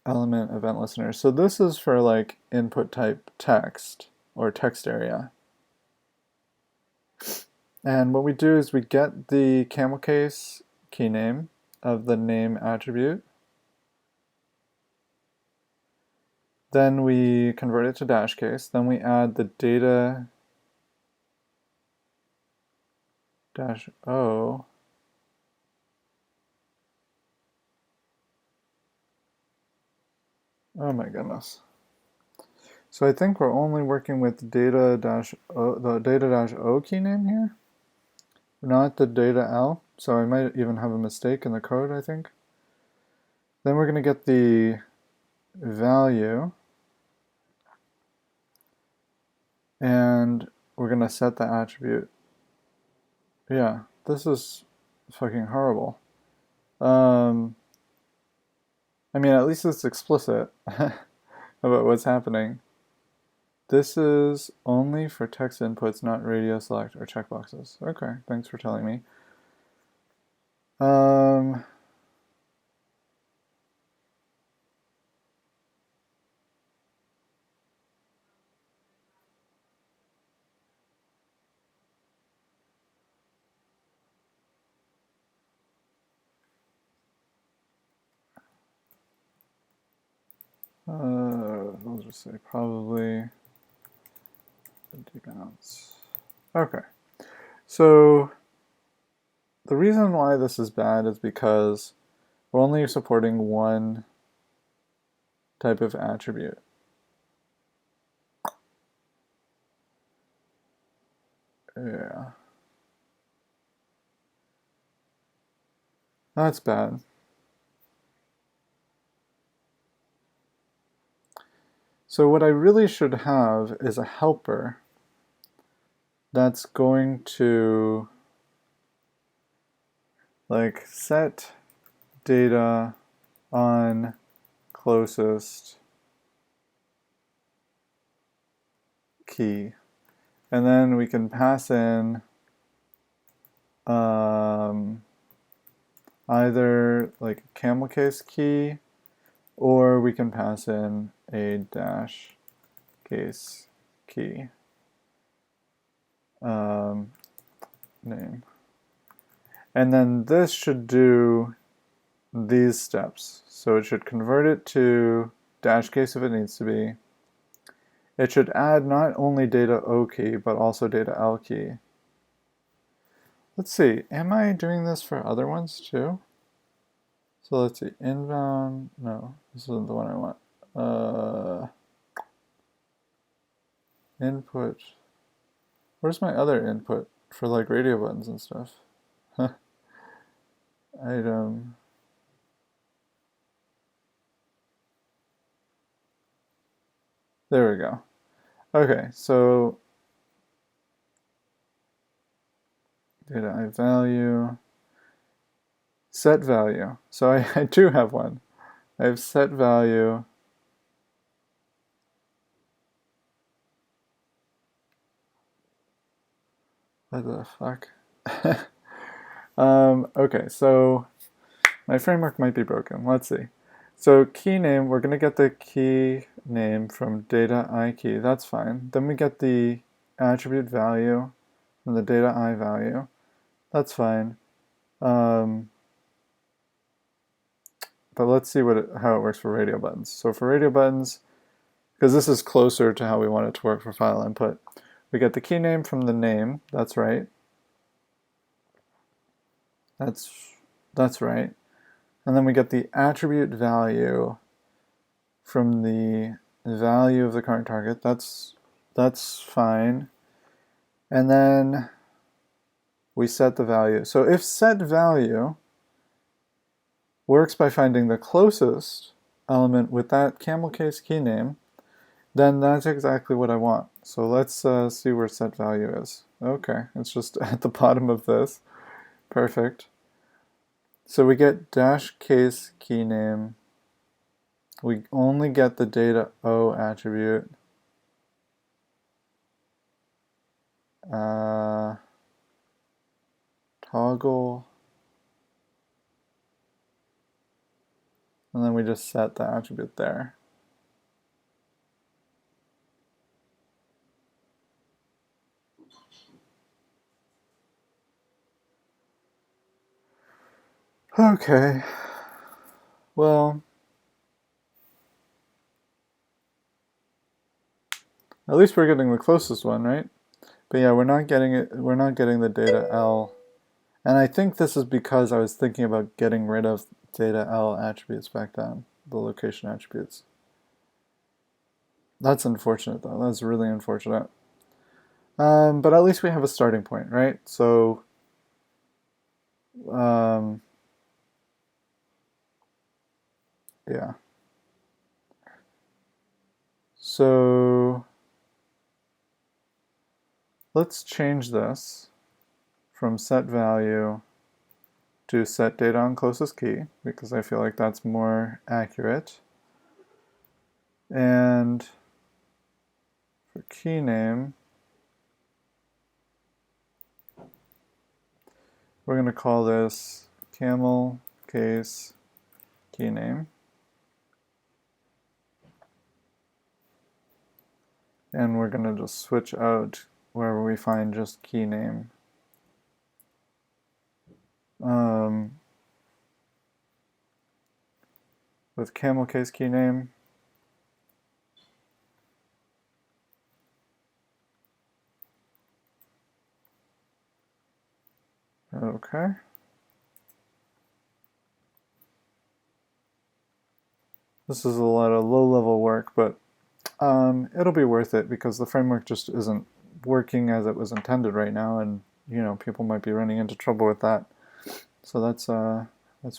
element event listener. So this is for like input type text or text area. And what we do is we get the camel case key name of the name attribute. Then we convert it to dash case. Then we add the data dash O. Oh my goodness. So I think we're only working with data dash O, the data dash O key name here, not the data L. So I might even have a mistake in the code, I think. Then we're going to get the value, and we're going to set the attribute. Yeah, this is fucking horrible. I mean, at least it's explicit about what's happening. This is only for text inputs, not radio select or checkboxes. Okay, thanks for telling me. We'll just say probably debounce. Okay, so the reason why this is bad is because we're only supporting one type of attribute. Yeah. That's bad. So what I really should have is a helper that's going to like set data on closest key. And then we can pass in either like a camel case key, or we can pass in a dash case key name. And then this should do these steps. So it should convert it to dash case if it needs to be. It should add not only data O key, but also data L key. Let's see, am I doing this for other ones too? So let's see, inbound, no, this isn't the one I want. Input, where's my other input for like radio buttons and stuff? Item. There we go. Okay, so data I value, set value. So I do have one. I have set value. What the fuck? Okay, so my framework might be broken. Let's see. So key name, we're going to get the key name from data I key. That's fine. Then we get the attribute value from the data I value. That's fine. But let's see how it works for radio buttons. So for radio buttons, because this is closer to how we want it to work for file input, we get the key name from the name. That's right. That's right. And then we get the attribute value from the value of the current target. That's fine. And then we set the value. So if set value works by finding the closest element with that camel case key name, then that's exactly what I want. So let's see where set value is. Okay, it's just at the bottom of this. Perfect. So we get dash case key name. We only get the data O attribute. Toggle. And then we just set the attribute there. Okay. Well, at least we're getting the closest one, right? But yeah, we're not getting it. We're not getting the data L. And I think this is because I was thinking about getting rid of data L attributes back then, the location attributes. That's unfortunate though. That's really unfortunate. But at least we have a starting point, right? So, yeah. So let's change this from set value to set data on closest key, because I feel like that's more accurate. And for key name, we're going to call this camel case key name. And we're going to just switch out wherever we find just key name. With camel case key name, okay. This is a lot of low-level work, but it'll be worth it because the framework just isn't working as it was intended right now, and you know people might be running into trouble with that. So that's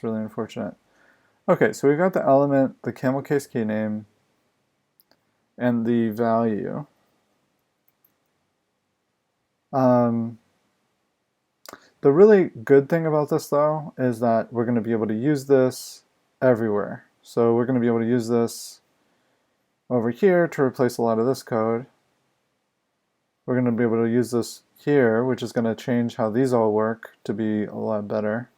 really unfortunate. Okay, so we got the element, the camel case key name, and the value. The really good thing about this though is that we're going to be able to use this everywhere. So we're going to be able to use this over here to replace a lot of this code. We're going to be able to use this here, which is going to change how these all work to be a lot better.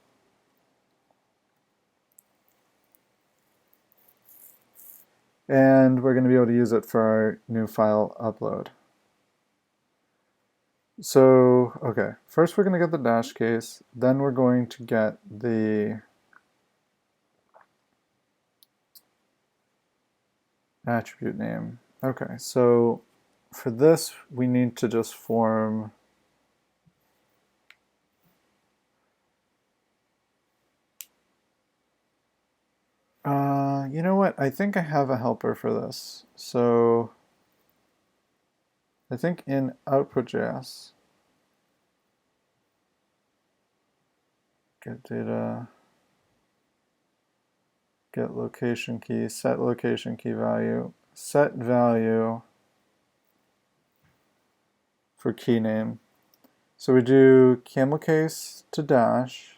And we're going to be able to use it for our new file upload. So, okay, first we're going to get the dash case, then we're going to get the attribute name. Okay, so for this we need to just form you know what? I think I have a helper for this. So I think in output.js, get data, get location key, set location key value, set value for key name. So we do camel case to dash.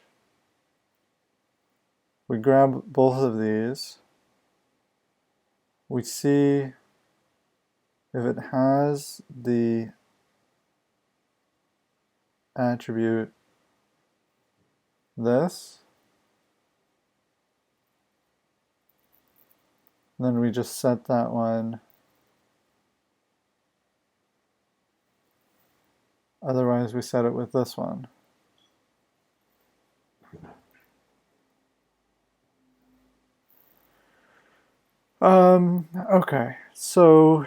We grab both of these. We see if it has the attribute this. And then we just set that one. Otherwise, we set it with this one. Okay, so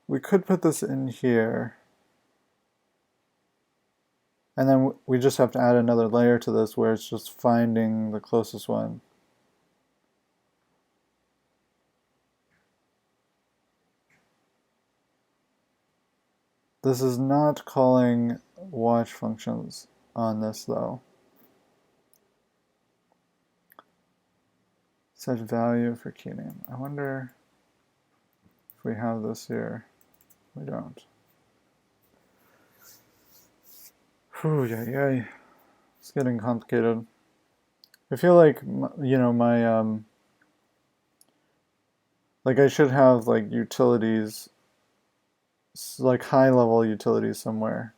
we could put this in here. And then we just have to add another layer to this where it's just finding the closest one. This is not calling watch functions on this though. Set value for key name. I wonder if we have this here. We don't. Whew, yay, yay. It's getting complicated. I feel like, you know, like I should have like utilities, like high level utilities somewhere.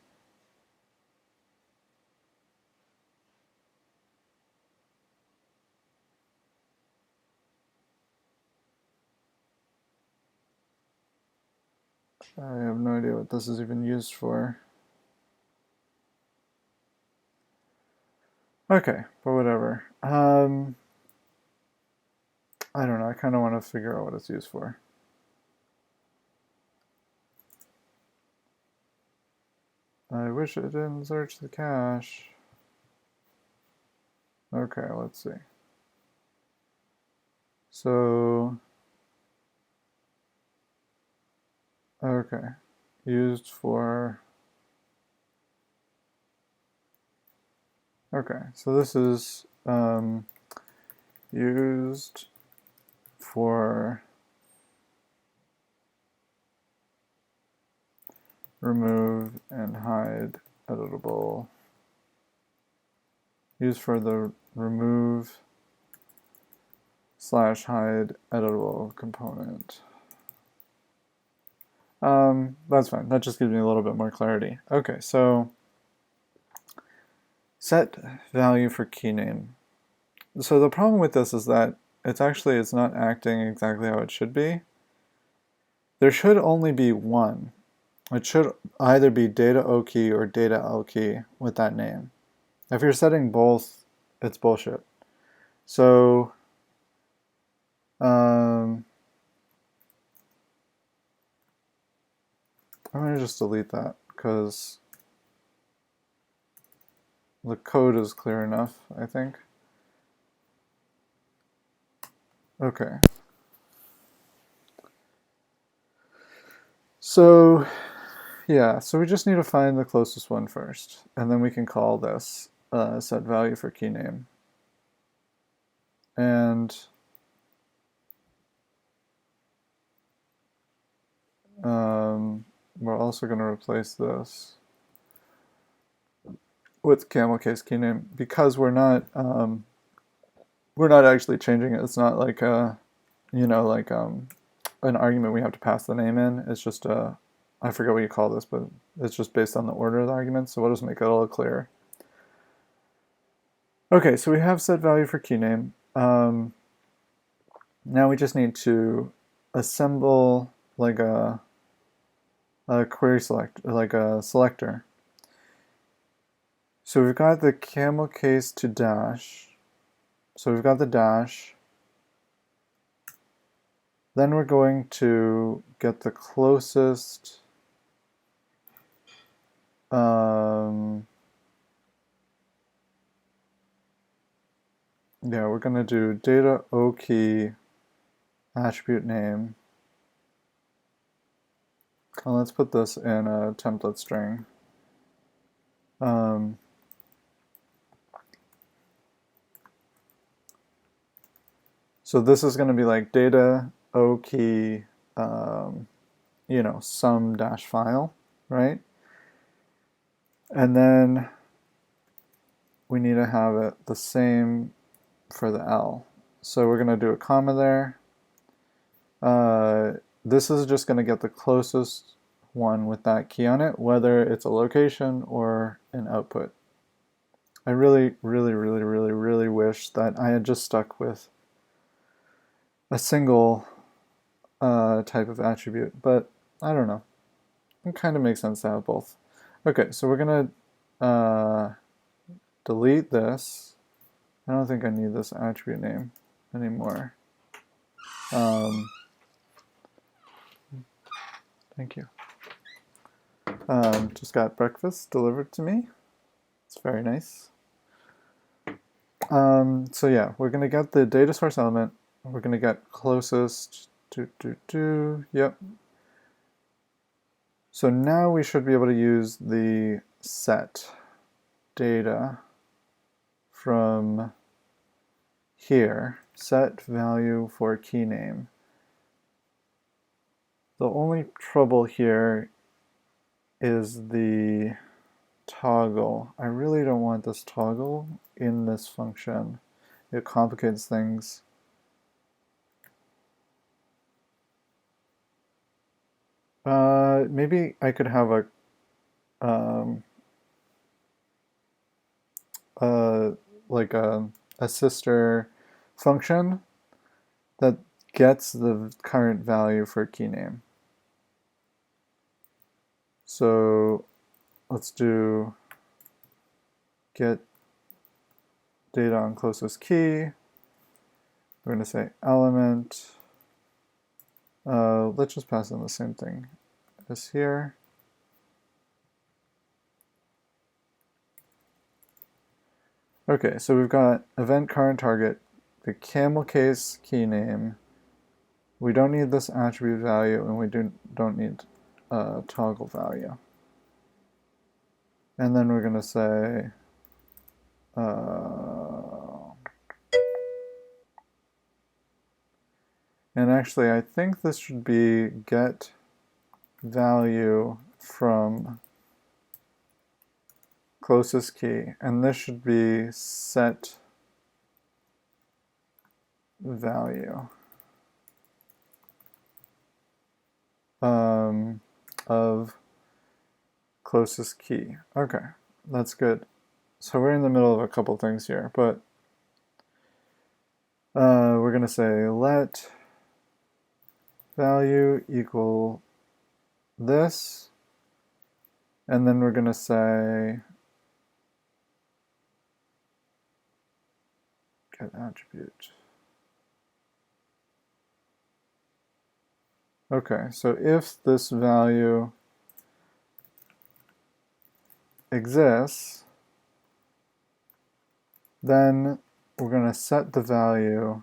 I have no idea what this is even used for. Okay, but whatever. I don't know. I kind of want to figure out what it's used for. I wish it didn't search the cache. Okay, let's see. So, okay, used for, okay, so this is used for remove and hide editable, used for the remove slash hide editable component. That's fine. That just gives me a little bit more clarity. Okay, so set value for key name. So the problem with this is that it's not acting exactly how it should be. There should only be one. It should either be data O key or data L key with that name. If you're setting both, it's bullshit. So I'm gonna just delete that because the code is clear enough, I think. Okay. So yeah, so we just need to find the closest one first, and then we can call this set value for key name. And we're also going to replace this with camel case key name because we're not actually changing it. It's not like a, you know, like an argument we have to pass the name in. It's just a, I forget what you call this, but it's just based on the order of the arguments. So we'll just make it a little clearer. Okay, so we have set value for key name. Now we just need to assemble like a query select, like a selector. So we've got the camel case to dash. So we've got the dash. Then we're going to get the closest yeah, we're going to do data O key attribute name. And let's put this in a template string. So this is going to be like data O key, you know, some dash file, right? And then we need to have it the same for the L. So we're going to do a comma there. This is just going to get the closest one with that key on it, whether it's a location or an output. I really, really, really, really, really wish that I had just stuck with a single type of attribute, but I don't know. It kind of makes sense to have both. Okay, so we're going to delete this. I don't think I need this attribute name anymore. Thank you. Just got breakfast delivered to me. It's very nice. So yeah, we're going to get the data source element. We're going to get closest yep. So now we should be able to use the set data from here, set value for key name. The only trouble here is the toggle. I really don't want this toggle in this function. It complicates things. Maybe I could have um, a like a sister function that gets the current value for a key name. So let's do get data on closest key. We're going to say element. Let's just pass in the same thing as here. Okay, so we've got event current target, the camel case key name. We don't need this attribute value, and we don't need toggle value. And then we're going to say and actually I think this should be get value from closest key, and this should be set value of closest key. Okay, that's good. So we're in the middle of a couple things here, but we're going to say let value equal this, and then we're going to say get attribute. Okay, so if this value exists, then we're going to set the value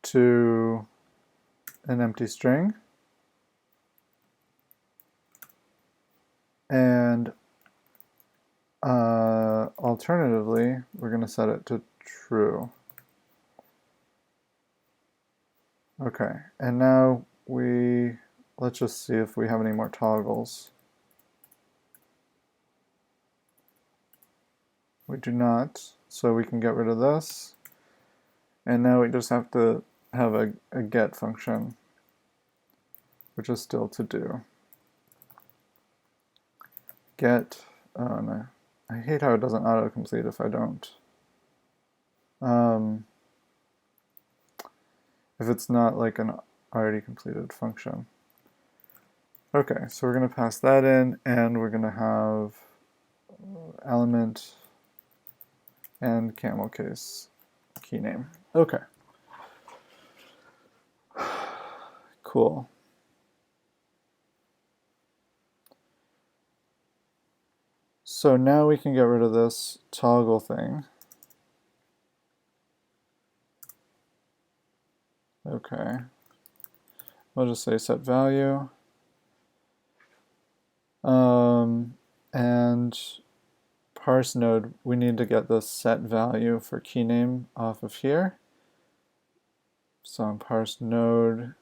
to an empty string, and alternatively, we're going to set it to true. Okay, and now let's just see if we have any more toggles. We do not, so we can get rid of this. And now we just have to have a get function, which is still to do. Get, oh no, I hate how it doesn't autocomplete if I don't. If it's not like an already completed function. Okay, so we're going to pass that in, and we're going to have element and camel case key name. Okay. Cool. So now we can get rid of this toggle thing. Okay. We'll just say set value. And parse node, we need to get the set value for key name off of here. So on parse node,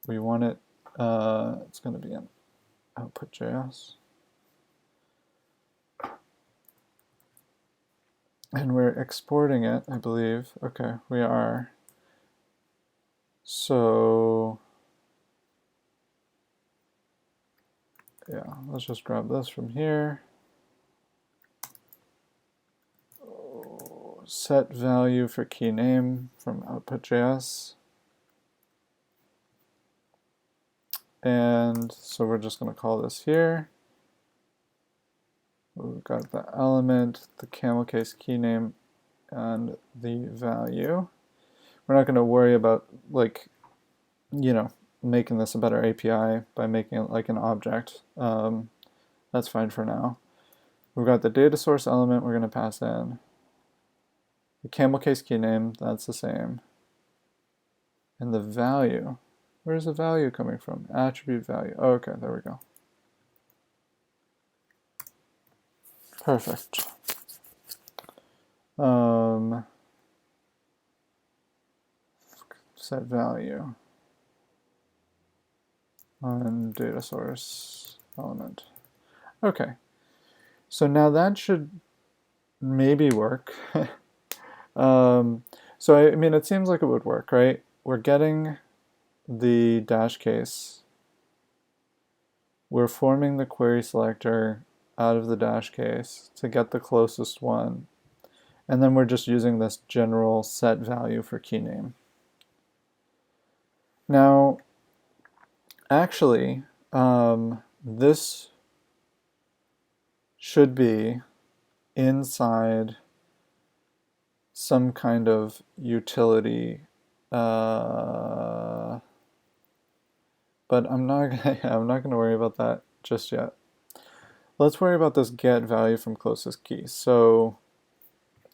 we want it, it's going to be in output.js. And we're exporting it, I believe. Okay, we are. So, yeah, let's just grab this from here. Set value for key name from output.js. And so we're just going to call this here. We've got the element, the camel case key name, and the value. We're not going to worry about, like, you know, making this a better API by making it like an object. That's fine for now. We've got the data source element we're going to pass in. The camel case key name, that's the same. And the value, where's the value coming from? Attribute value. Oh, okay, there we go. Perfect. Set value on data source element. Okay, so now that should maybe work. So I mean, it seems like it would work, right? We're getting the dash case. We're forming the query selector out of the dash case to get the closest one. And then we're just using this general set value for key name. Now, actually, this should be inside some kind of utility, but I'm not gonna worry about that just yet. Let's worry about this get value from closest key. So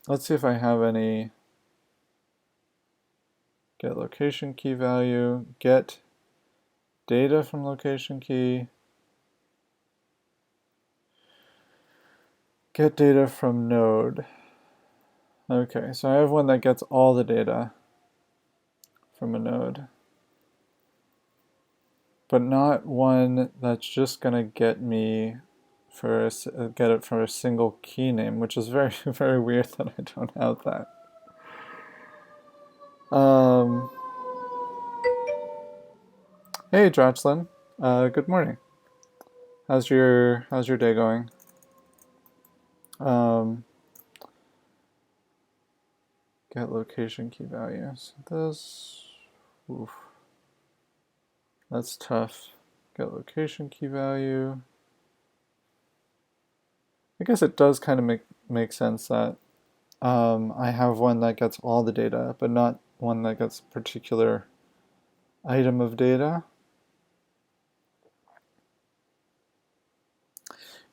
let's see if I have any get location key value, get data from location key, get data from node. Okay, so I have one that gets all the data from a node, but not one that's just gonna get me for get it for a single key name, which is very very weird that I don't have that. Hey Drachlin, good morning. How's your day going? Get location key values. This, oof, that's tough. Get location key value. I guess it does kind of make sense that I have one that gets all the data, but not one that gets a particular item of data.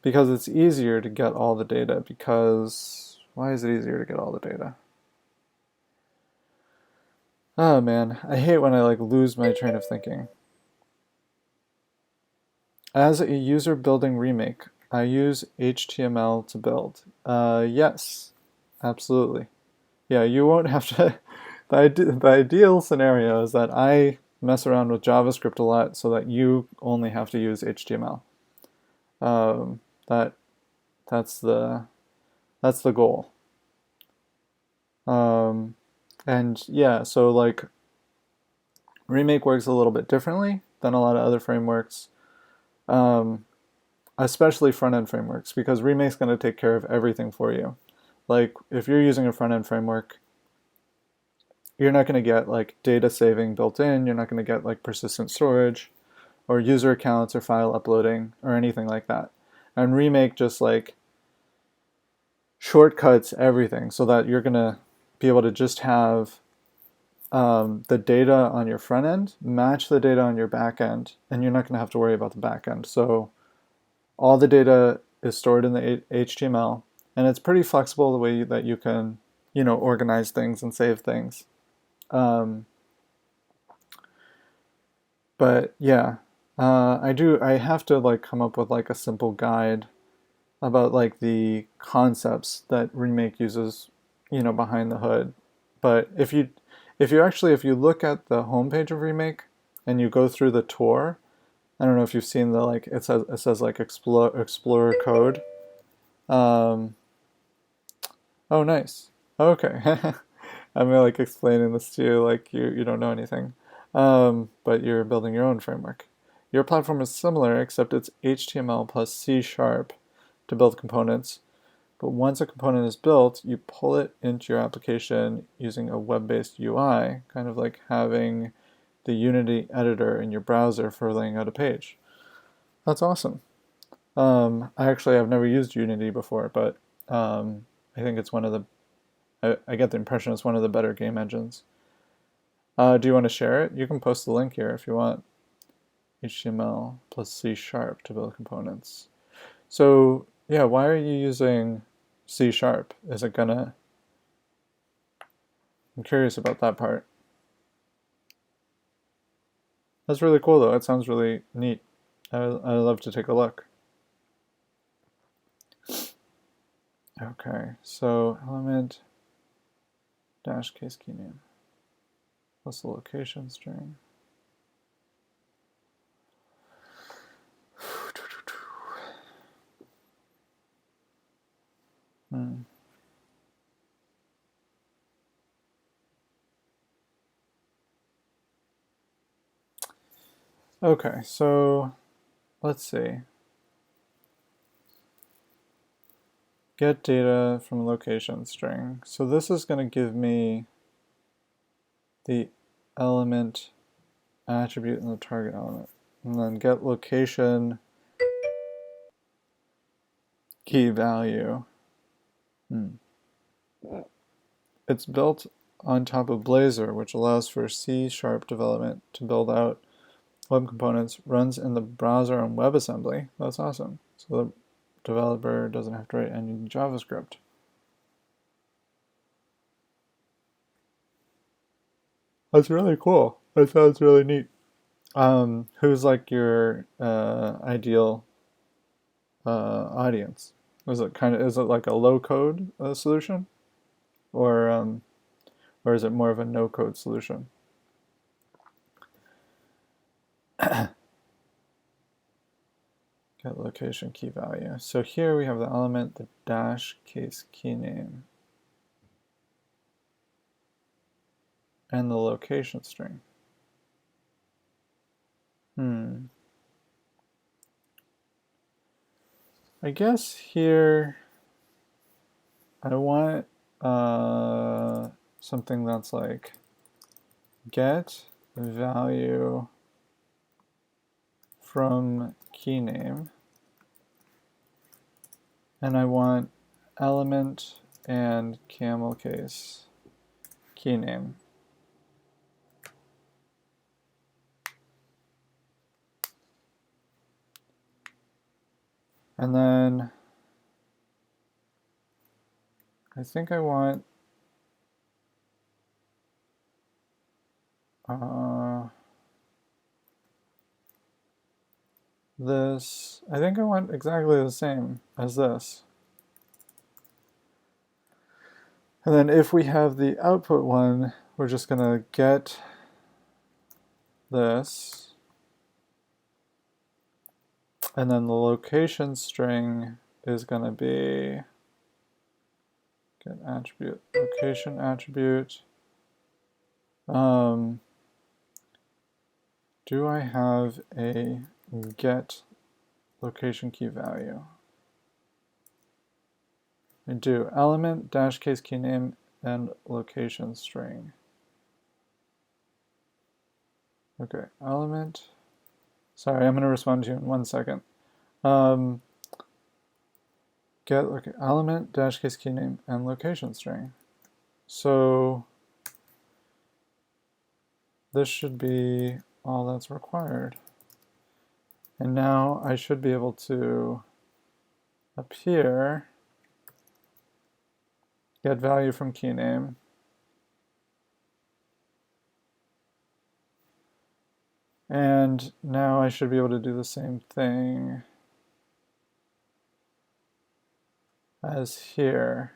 Because it's easier to get all the data because, why is it easier to get all the data? Oh man, I hate when I like lose my train of thinking. As a user building Remake, I use HTML to build. Yes, absolutely. Yeah, you won't have to. The ideal scenario is that I mess around with JavaScript a lot so that you only have to use HTML. That's the goal. And yeah, so like Remake works a little bit differently than a lot of other frameworks, especially front-end frameworks, because Remake's going to take care of everything for you. Like if you're using a front-end framework, you're not going to get like data saving built in, you're not going to get like persistent storage or user accounts or file uploading or anything like that. And Remake just like shortcuts everything so that you're going to be able to just have the data on your front end match the data on your back end, and you're not going to have to worry about the back end. So all the data is stored in the HTML, and it's pretty flexible the way that you can, organize things and save things. But yeah, I have to like come up with like a simple guide about like the concepts that Remake uses, behind the hood. But if you look at the homepage of Remake and you go through the tour, I don't know if you've seen the like it says like Explorer code. Oh, nice. Okay. I'm like explaining this to you like you don't know anything, but you're building your own framework. Your platform is similar, except it's HTML plus C# to build components. But once a component is built, you pull it into your application using a web-based UI, kind of like having the Unity editor in your browser for laying out a page. That's awesome. I've never used Unity before, but I think it's one of the, I get the impression it's one of the better game engines. Do you want to share it? You can post the link here if you want. HTML plus C# to build components. So yeah, why are you using C#? Is it gonna... I'm curious about that part. That's really cool though. It sounds really neat. I'd love to take a look. Okay, so element dash case key name plus the location string. Okay, so let's see. Get data from location string. So this is going to give me the element attribute in the target element. And then get location key value. It's built on top of Blazor, which allows for C# development to build out web components, runs in the browser and WebAssembly. That's awesome. So the developer doesn't have to write any JavaScript. That's really cool. That sounds really neat. Who's like your ideal audience? Is it like a low code solution, or or is it more of a no code solution? Get location key value. So here we have the element, the dash case key name, and the location string. I guess here I want something that's like get value from key name, and I want element and camel case key name. And then I think I want this. I think I want exactly the same as this. And then if we have the output one, we're just going to get this. And then the location string is going to be get attribute, location attribute. Do I have a get location key value? I do. Element, dash case key name, and location string. Okay, element. Sorry, I'm going to respond to you in 1 second. Get element, dash case key name, and location string. So this should be all that's required. And now I should be able to, up here, get value from key name. And now I should be able to do the same thing as here.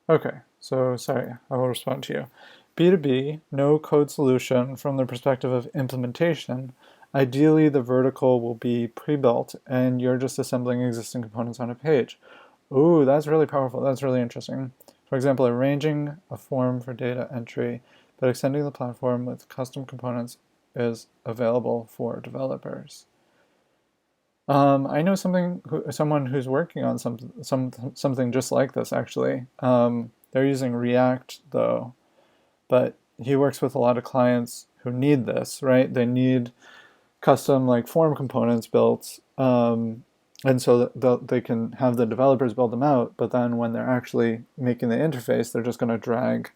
Okay, so sorry, I will respond to you. B2B, no code solution from the perspective of implementation. Ideally, the vertical will be pre-built and you're just assembling existing components on a page. Ooh, that's really powerful. That's really interesting. For example, arranging a form for data entry, but extending the platform with custom components is available for developers. I know someone who's working on something just like this, actually. They're using React, though, but he works with a lot of clients who need this, right? They need custom like form components built, and so that they can have the developers build them out, but then when they're actually making the interface, they're just going to drag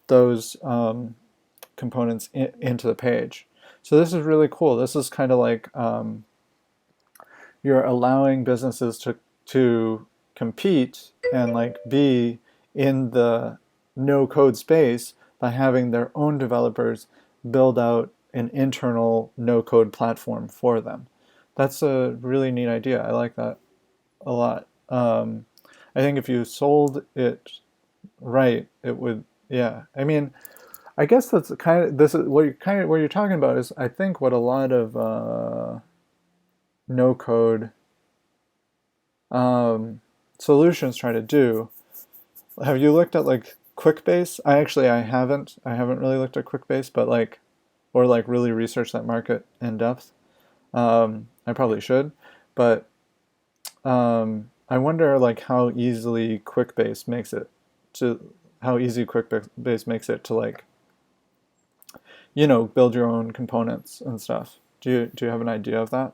those components into the page. So this is really cool. This is kind of like you're allowing businesses to compete and like be in the no code space by having their own developers build out an internal no code platform for them. That's a really neat idea. I like that a lot. I think if you sold it right, it would, yeah. I mean, I guess that's kind of this is what you're talking about is I think what a lot of no code um, solutions try to do. Have you looked at like QuickBase? I haven't really looked at QuickBase, but like or like really researched that market in depth. I probably should, but I wonder like to how easy QuickBase makes it to like build your own components and stuff. Do you have an idea of that?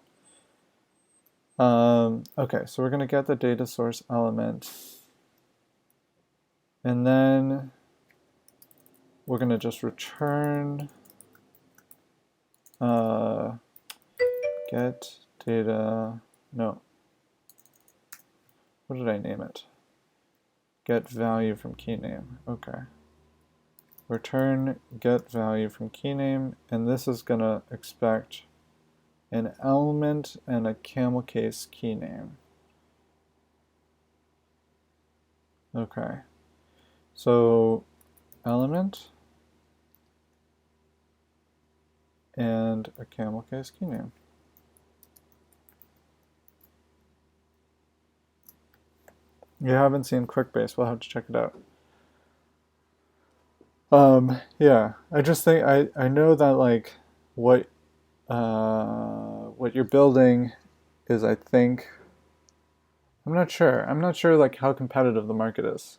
Okay, so we're gonna get the data source element, and then we're gonna just return uh, get data. No, what did I name it? Get value from key name. Okay. Return get value from key name, and this is gonna expect an element and a camel case key name. Okay. So element and a camel case key name. You haven't seen QuickBase, we'll have to check it out. Yeah, I just think I know that like what what you're building is I think I'm not sure. I'm not sure like how competitive the market is.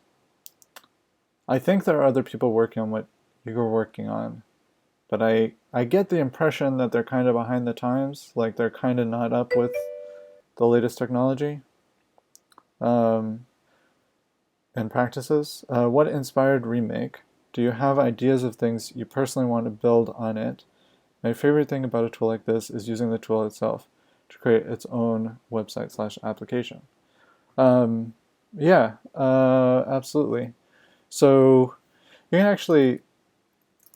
I think there are other people working on what you're working on, but I get the impression that they're kind of behind the times, like they're kind of not up with the latest technology um, and practices. What inspired Remake? Do you have ideas of things you personally want to build on it? My favorite thing about a tool like this is using the tool itself to create its own website/application. Um, yeah, absolutely. So you can actually,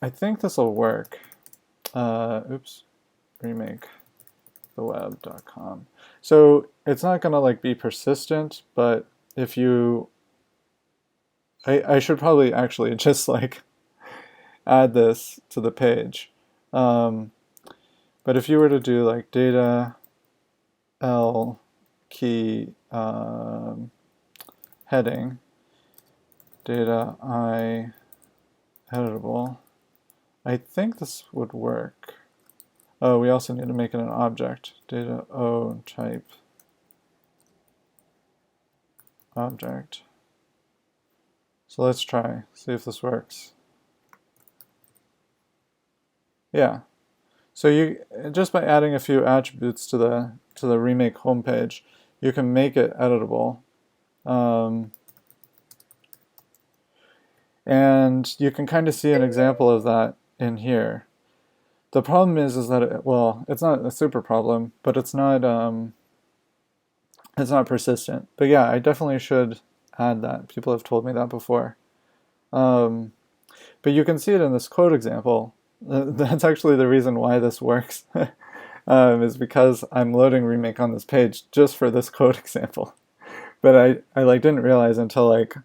I think this will work. Oops, remaketheweb.com. So it's not gonna like be persistent, but if you, I should probably actually just like add this to the page. Um, but if you were to do like data L key heading, data I editable, I think this would work. Oh, we also need to make it an object. Data O type object. So let's try, see if this works. Yeah. So you just by adding a few attributes to the Remake homepage, you can make it editable. And you can kind of see an example of that in here. The problem is that well, it's not a super problem, but it's not persistent. But yeah, I definitely should add that. People have told me that before. But you can see it in this code example. That's actually the reason why this works, is because I'm loading Remake on this page just for this code example. But I like didn't realize until like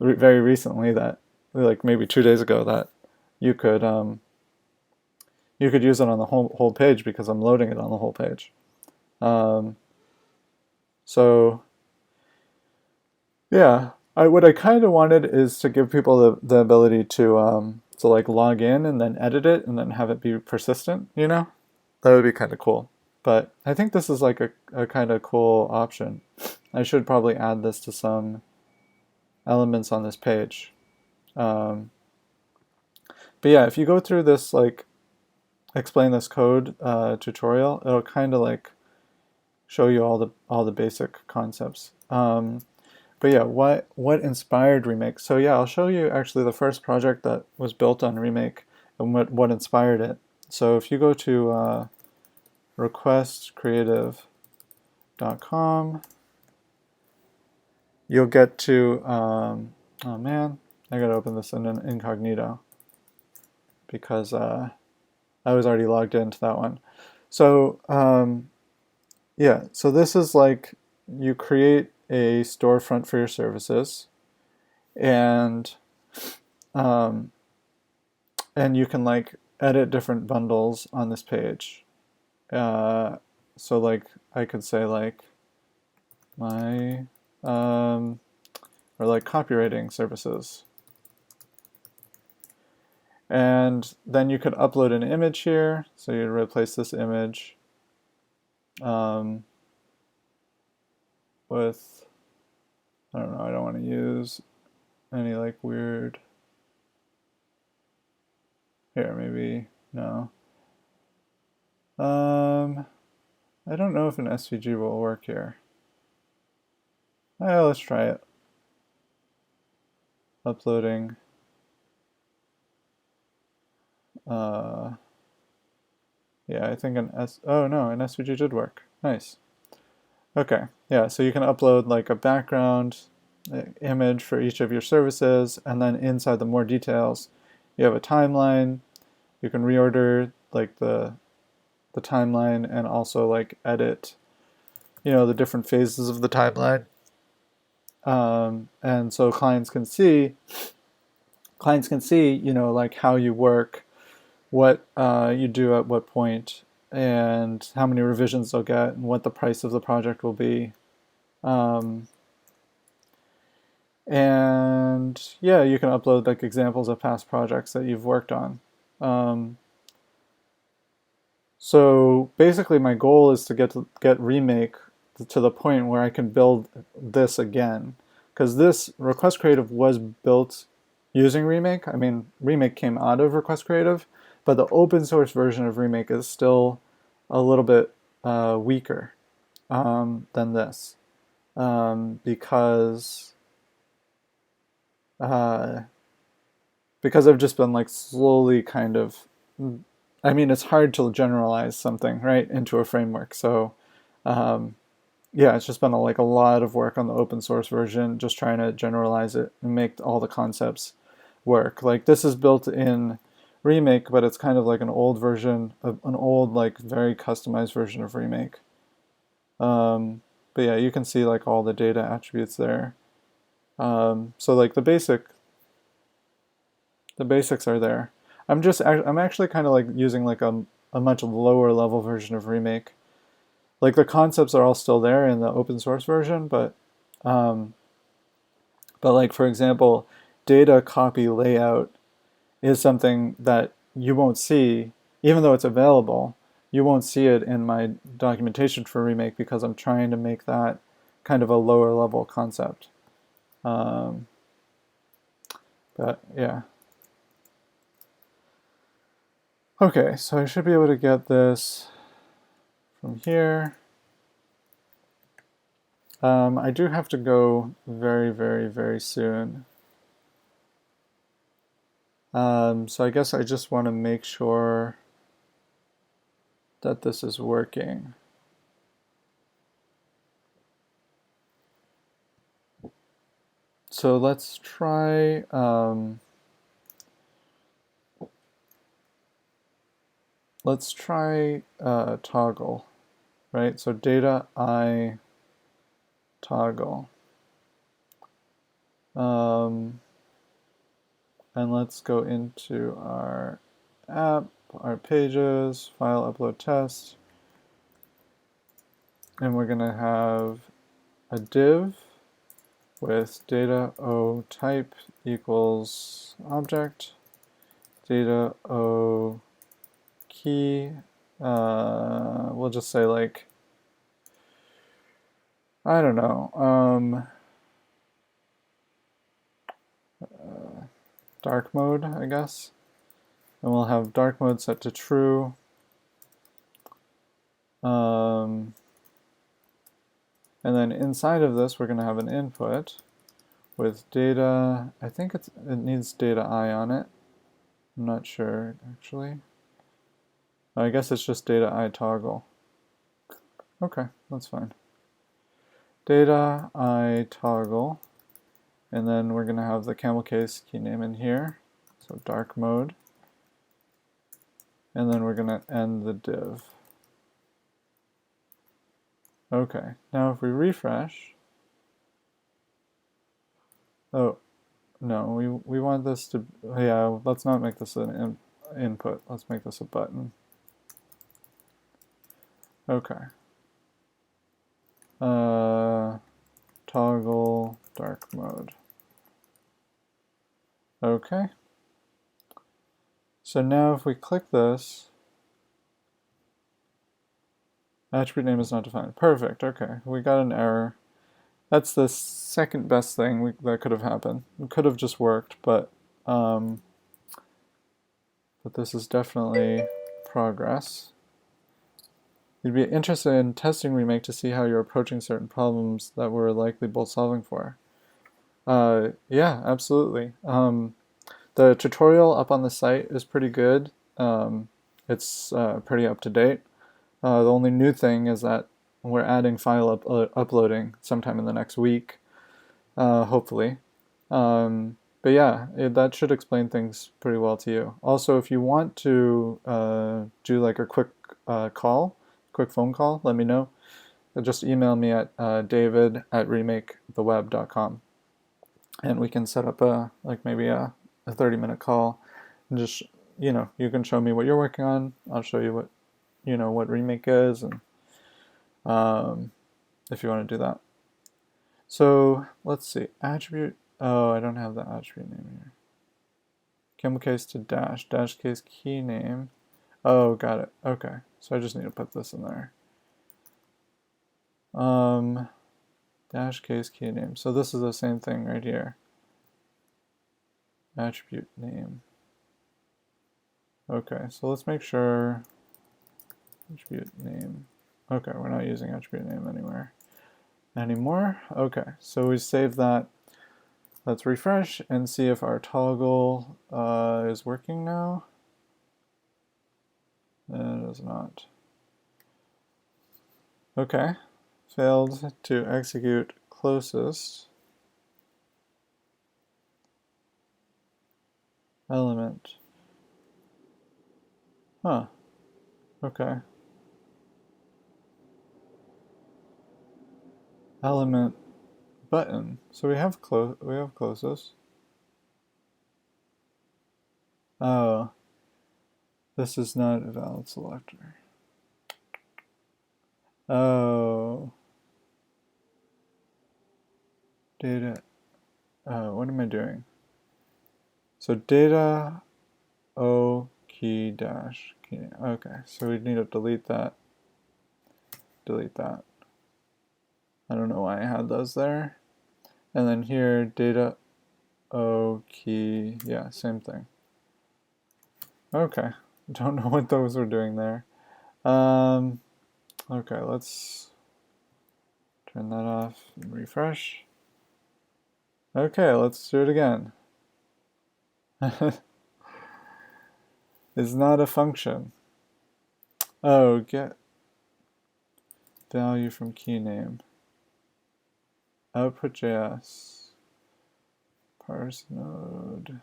very recently that like maybe 2 days ago that you could use it on the whole page because I'm loading it on the whole page. So yeah, what I kind of wanted is to give people the ability to like log in and then edit it and then have it be persistent, you know? That would be kind of cool. But I think this is like a kind of cool option. I should probably add this to some elements on this page. But yeah, if you go through this like explain this code tutorial, it'll kind of like show you all the basic concepts. But yeah, what inspired Remake? So yeah, I'll show you actually the first project that was built on Remake and what inspired it. So if you go to requestcreative.com, you'll get to oh man, I gotta open this in an incognito because I was already logged into that one. So yeah, so this is like you create a storefront for your services, and and you can like edit different bundles on this page. So like I could say like my or like copywriting services. And then you could upload an image here. So you replace this image with, I don't know, I don't want to use any like weird, here maybe, no. I don't know if an SVG will work here. Let's try it. Uploading. Yeah, I think oh no, an SVG did work. Nice. Okay, yeah, so you can upload like a background image for each of your services, and then inside the more details, you have a timeline. You can reorder like the timeline and also like edit, the different phases of the timeline. And so clients can see, like how you work, what you do at what point, and how many revisions they'll get, and what the price of the project will be. And yeah, you can upload like examples of past projects that you've worked on. So basically my goal is to get Remake to the point where I can build this again. Because this Request Creative was built using Remake. I mean, Remake came out of Request Creative, but the open source version of Remake is still a little bit weaker than this. Because I've just been like slowly kind of, I mean, it's hard to generalize something, right, into a framework. So yeah, it's just been like a lot of work on the open source version, just trying to generalize it and make all the concepts work. Like this is built in Remake, but it's kind of like an old version of an old, like very customized version of Remake. But yeah, you can see like all the data attributes there. So like the basics are there. I'm actually kind of like using like a much lower level version of Remake. Like the concepts are all still there in the open source version, but like for example, data copy layout is something that you won't see, even though it's available. You won't see it in my documentation for Remake because I'm trying to make that kind of a lower level concept. But yeah. Okay, so I should be able to get this from here. I do have to go very, very, very soon. So I guess I just want to make sure that this is working. So let's try toggle, right? So data I toggle. And let's go into our app, our pages, file upload test. And we're going to have a div with data O type equals object, data O key, we'll just say like, I don't know, dark mode, I guess. And we'll have dark mode set to true. And then inside of this, we're going to have an input with data. I think it needs data I on it. I'm not sure, actually. I guess it's just data I toggle. Okay, that's fine. Data I toggle. And then we're going to have the camel case key name in here. So dark mode. And then we're going to end the div. Okay, now if we refresh, oh, no, we want this to, yeah, let's not make this an input. Let's make this a button. Okay. Toggle dark mode. Okay. So now if we click this, attribute name is not defined. Perfect. Okay. We got an error. That's the second best thing that could have happened. It could have just worked, but this is definitely progress. You'd be interested in testing Remake to see how you're approaching certain problems that we're likely both solving for. Yeah, absolutely. The tutorial up on the site is pretty good. It's pretty up to date. The only new thing is that we're adding file uploading sometime in the next week, hopefully. But yeah, that should explain things pretty well to you. Also, if you want to do like a quick quick phone call, let me know. Just email me at david@remaketheweb.com, and we can set up maybe a 30-minute call, and just you can show me what you're working on. I'll show you what Remake is, and if you want to do that. So let's see, attribute. Oh, I don't have the attribute name here. Camel case to dash case key name. Oh, got it. Okay, so I just need to put this in there. Dash case key name. So this is the same thing right here. Attribute name. Okay, so let's make sure attribute name. Okay, we're not using attribute name anymore. Okay, so we save that. Let's refresh and see if our toggle is working now. It is not. Okay, failed to execute closest element. Huh. Okay. Element button. So we have closest. Oh, this is not a valid selector. Oh. Data. What am I doing? So data O key dash key. Okay, so we need to delete that. Delete that. I don't know why I had those there. And then here, data O key. Yeah, same thing. Okay, don't know what those were doing there. Okay, let's turn that off and refresh. Okay, let's do it again. Is not a function. Oh, get value from key name. Output.js. Parse node.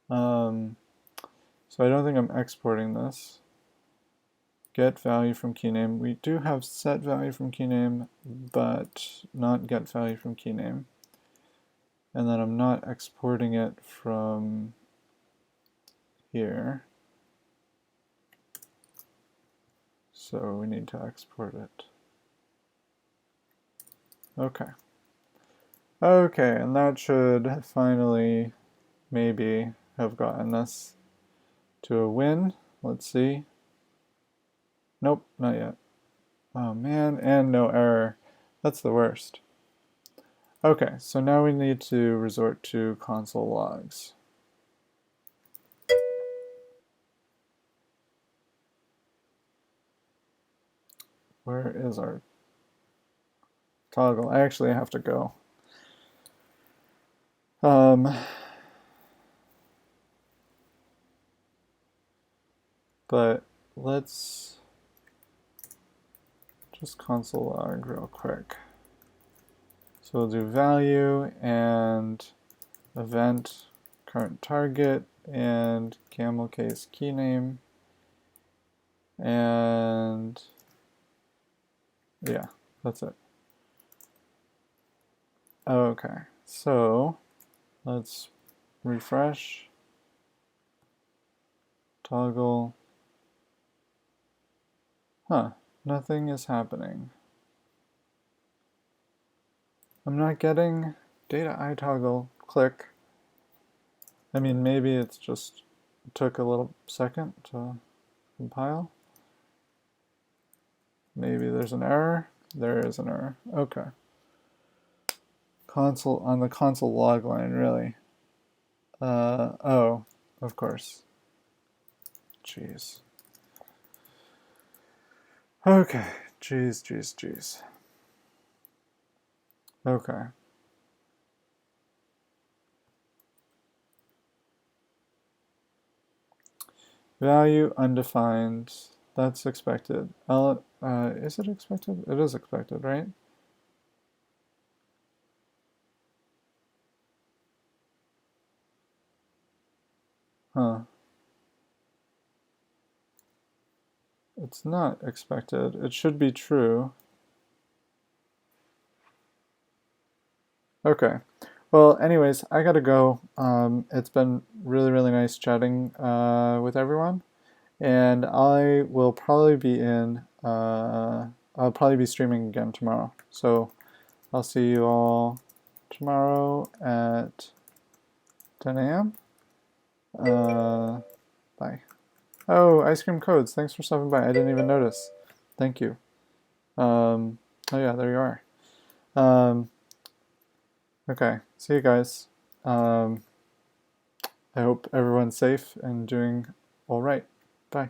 So I don't think I'm exporting this. Get value from key name. We do have set value from key name, but not get value from key name. And then I'm not exporting it from here. So we need to export it. Okay. Okay, and that should finally maybe have gotten us to a win. Let's see. Nope, not yet. Oh man, and no error. That's the worst. Okay, so now we need to resort to console logs. Where is our toggle? I actually have to go. But let's just console log real quick. So we'll do value and event current target and camel case key name, and yeah, that's it. Okay, so let's refresh, toggle. Huh, nothing is happening. I'm not getting data iToggle click. I mean, maybe it's just took a little second to compile. Maybe there's an error. There is an error. Okay. Console on the console log line, really. Oh, of course. Jeez. Okay. Jeez. Okay. Value undefined. That's expected. Is it expected? It is expected, right? Huh. It's not expected. It should be true. Okay. Well, anyways, I gotta go. It's been really nice chatting with everyone, and I will probably be in. I'll probably be streaming again tomorrow. So I'll see you all tomorrow at 10 a.m. Bye. Oh, ice cream codes. Thanks for stopping by. I didn't even notice. Thank you. Oh yeah, there you are. Um, okay. See you guys. Um, I hope everyone's safe and doing all right. Bye.